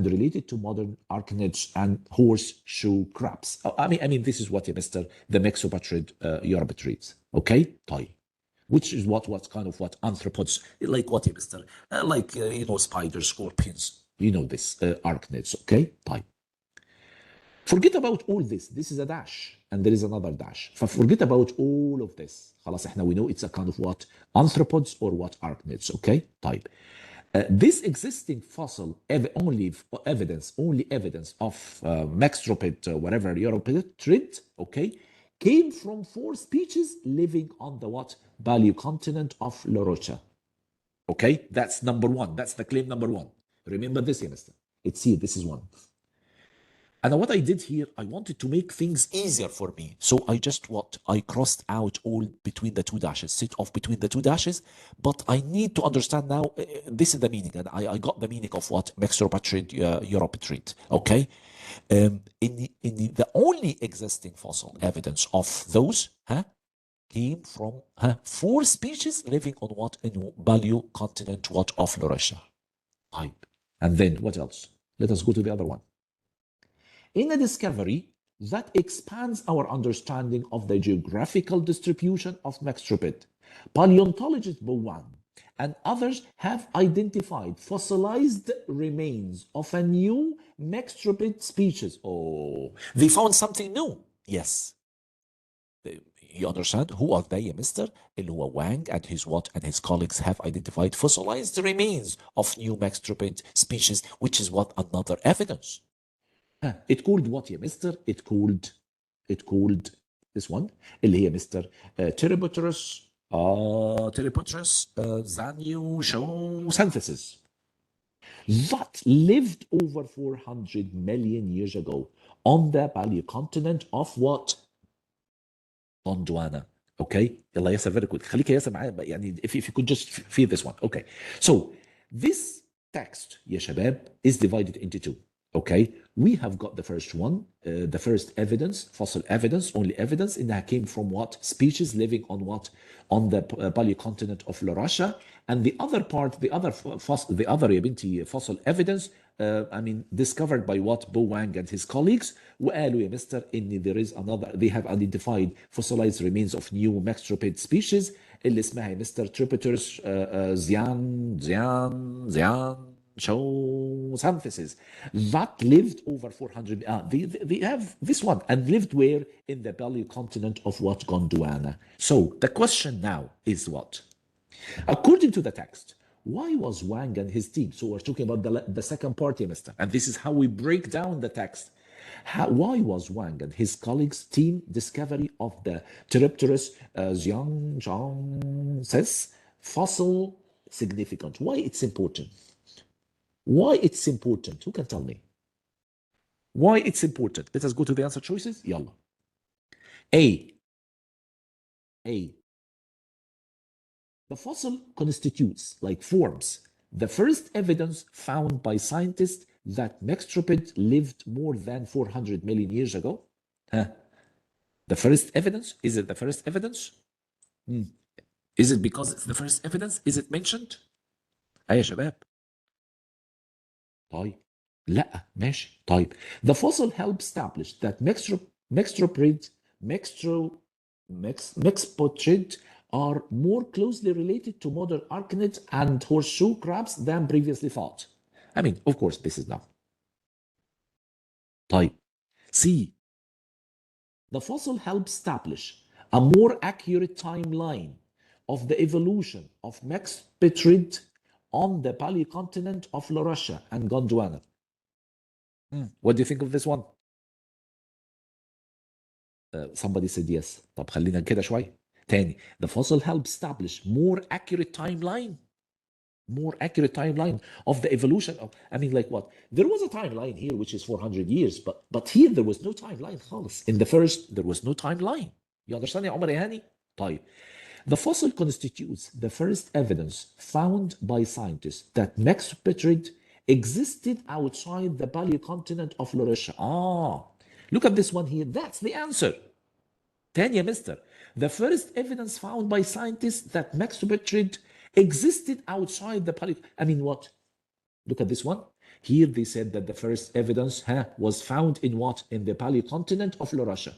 related to modern arachnids and horseshoe crabs. I mean, this is what, Mr. The Mexopetrid Europotorids. Okay, طيب. Which is what kind of what arthropods, like what, Mr. Like, spiders, scorpions. You know this, arachnids, okay? طيب. Forget about all this. This is a dash and there is another dash. Forget about all of this. خلاص احنا we know it's a kind of what? Arthropods or what? Arachnids, okay? طيب. This existing fossil only evidence of Mextropid, whatever Europtrid, okay, came from 4 species living on the what? Paleocontinent of Laurussia. Okay, that's number 1. That's the claim number 1. Remember this, Mr. It's here. This is 1. And what I did here, I wanted to make things easier for me. So I just I crossed out all between the 2 dashes, set off between the 2 dashes. But I need to understand now, this is the meaning. And I got the meaning of what? Mextropatrid, Europatrid. Okay? The only existing fossil evidence of those came from 4 species living on what? In Paleocontinent what? Of Laurussia. Type. And then what else? Let us go to the other one. In a discovery that expands our understanding of the geographical distribution of Mextropid, paleontologist Bowen and others have identified fossilized remains of a new Mextropid species. Oh, they found something new. Yes. You understand? Who are they, Mr. اللي هو Wang and his what? And his colleagues have identified fossilized remains of new Mextropid species, which is what? Another evidence. It called what, Mr. It called this one اللي هي Mr. Pteropodus Zaniosynthesis that lived over 400 million years ago on the paleocontinent of what? Gondwana. Okay, يلا ياسر, very good. خليك يا ياسر معايا يعني if you could just feel this one. Okay, so this text يا شباب is divided into 2. Okay, we have got the first one, the first evidence, fossil evidence, only evidence, and that came from what? Species living on what? On the paleocontinent of Laurussia. And the other part, the other fossil evidence, I mean, discovered by what? Bo Wang and his colleagues. وقالوا يا مستر إن there is another, they have identified fossilized remains of new Mextropid species اللي اسمها يا مستر Tripodus Synthesis that lived over 400. They have this one and lived where? In the paleocontinent of what? Gondwana. So the question now is what? According to the text, why was Wang and his team? So we're talking about the second part here, Mister. And this is how we break down the text. Why was Wang and his colleagues' team discovery of the Pteropterus Xiangzhangses fossil significant? Why it's important? Why it's important? Who can tell me? Why it's important? Let us go to the answer choices. Yalla. A. The fossil constitutes, like forms, the first evidence found by scientists that Mextropid lived more than 400 million years ago. The first evidence? Is it the first evidence? Is it because it's the first evidence? Is it mentioned? يا شباب. طيب لا ماشي طيب. The fossil helps establish that Mextropod are more closely related to modern arachnids and horseshoe crabs than previously thought. I mean, of course, this is now. طيب. C. The fossil helps establish a more accurate timeline of the evolution of Mextropid on the paleocontinent of Laurussia and Gondwana. What do you think of this one? Somebody said yes. طب خلينا كده شوي. تاني. The fossil helps establish more accurate timeline of the evolution of, I mean, like what? There was a timeline here which is 400 years, but here there was no timeline خالص. In the first, there was no timeline. You understand يا عمر يا هاني؟ طيب. The fossil constitutes the first evidence found by scientists that Mextropid existed outside the paleocontinent of Laurussia. Look at this one here. That's the answer. تاني يا مستر. The first evidence found by scientists that Mextropid existed outside the paleocontinent. I mean, what? Look at this one. Here they said that the first evidence was found in what? In the paleocontinent of Laurussia.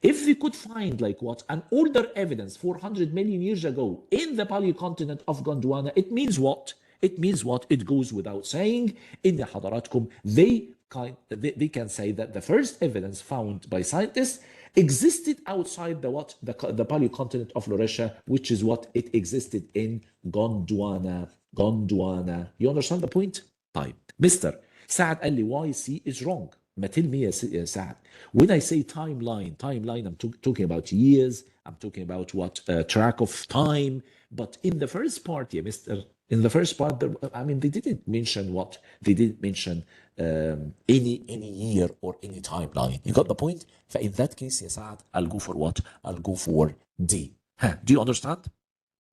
If we could find like what? An older evidence 400 million years ago in the paleocontinent of Gondwana, it means what? It means what? It goes without saying إن حضراتكم they can say that the first evidence found by scientists existed outside the what? The paleocontinent of Laurasia, which is what? It existed in Gondwana. Gondwana. You understand the point? طيب Mr. سعد قال لي why C is wrong. ما tell me يا سعد. When I say timeline, I'm talking about years. I'm talking about what? Track of time. But in the first part, yeah, Mr. In the first part, I mean, they didn't mention what? They didn't mention any year or any timeline. You got the point? In that case, يا سعد, I'll go for what? I'll go for D. ها, do you understand?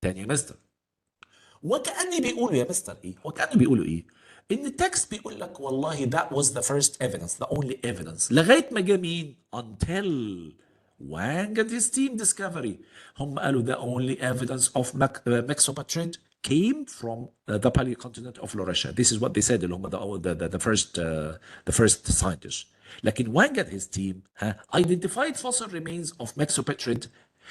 تاني يا مستر. وكأني بيقولوا يا مستر ايه؟ وكأني بيقولوا ايه؟ ان التكست بيقول لك والله that was the first evidence, the only evidence. لغايه ما جه مين؟ until Wang and his team discovery. هم قالوا the only evidence of Mexopatrid came from the paleocontinent of Laurasia. This is what they said اللي هم the first scientists. لكن Wang and his team identified fossil remains of Mexopatrid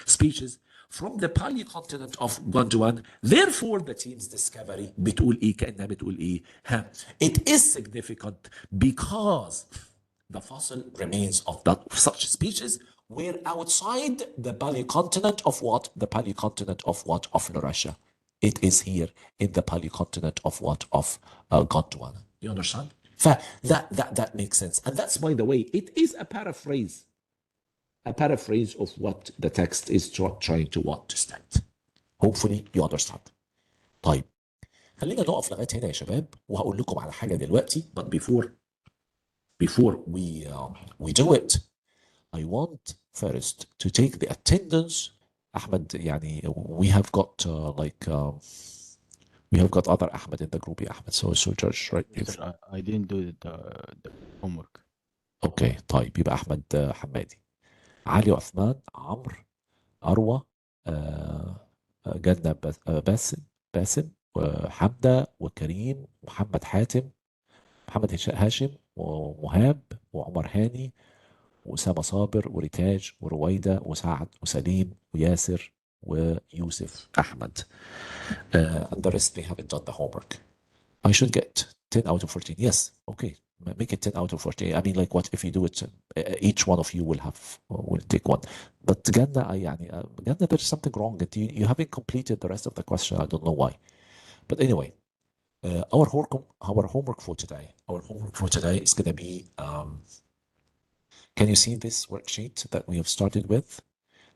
species from the paleocontinent of Gondwana. Therefore, the team's discovery بتقول ايه كأنها بتقول ايه it is significant because the fossil remains of such species were outside the paleocontinent of what? The paleocontinent of what? Of Laurasia. It is here in the paleocontinent of what? Of Gondwana. You understand? That makes sense. And that's, by the way, it is a paraphrase. A paraphrase of what the text is trying to what? To state. Hopefully you understand. طيب خلينا نقف لغاية هنا يا شباب وهقول لكم على حاجة دلوقتي. But before we do it, I want first to take the attendance. Ahmed, يعني we have got we have got other Ahmed in the group, yeah, Ahmed. So George, right? Yes, sir, I didn't do the homework. Okay, طيب يبقى أحمد حمادي. علي وعثمان عمرو أروى جنة باسم وحمدة وكريم ومحمد حاتم محمد هاشم ومهاب وعمر هاني وأسامة صابر وريتاج ورويدة وسعد وسليم وياسر ويوسف أحمد. And the rest, they haven't done the homework. I should get 10 out of 14. Yes, okay. Make it 10 out of 14. I mean, like what if you do it, each one of you will take one. But Ganna, there's something wrong. You haven't completed the rest of the question. I don't know why. But anyway, our homework for today is going to be, can you see this worksheet that we have started with?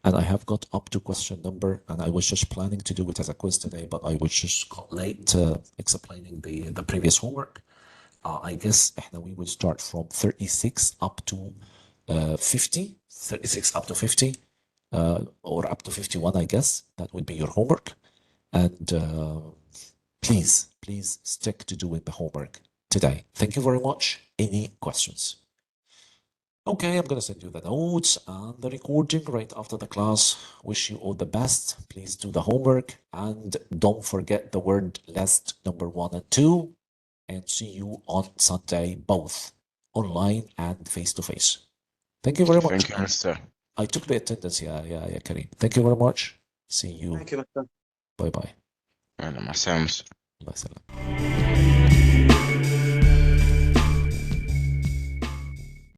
And I have got up to question number, and I was just planning to do it as a quiz today, but I was just late explaining the previous homework. I guess we will start from 36 up to 50, 36 up to 50, or up to 51, I guess. That would be your homework. And please stick to doing the homework today. Thank you very much. Any questions? Okay, I'm going to send you the notes and the recording right after the class. Wish you all the best. Please do the homework. And don't forget the word list number 1 and 2. And see you on Sunday, both online and face-to-face. Thank you very much. Thank you, Mr. I took the attendance. Yeah, Kareem. Thank you very much. See you. Thank you, Dr. Bye-bye. مع السلامة. Bye.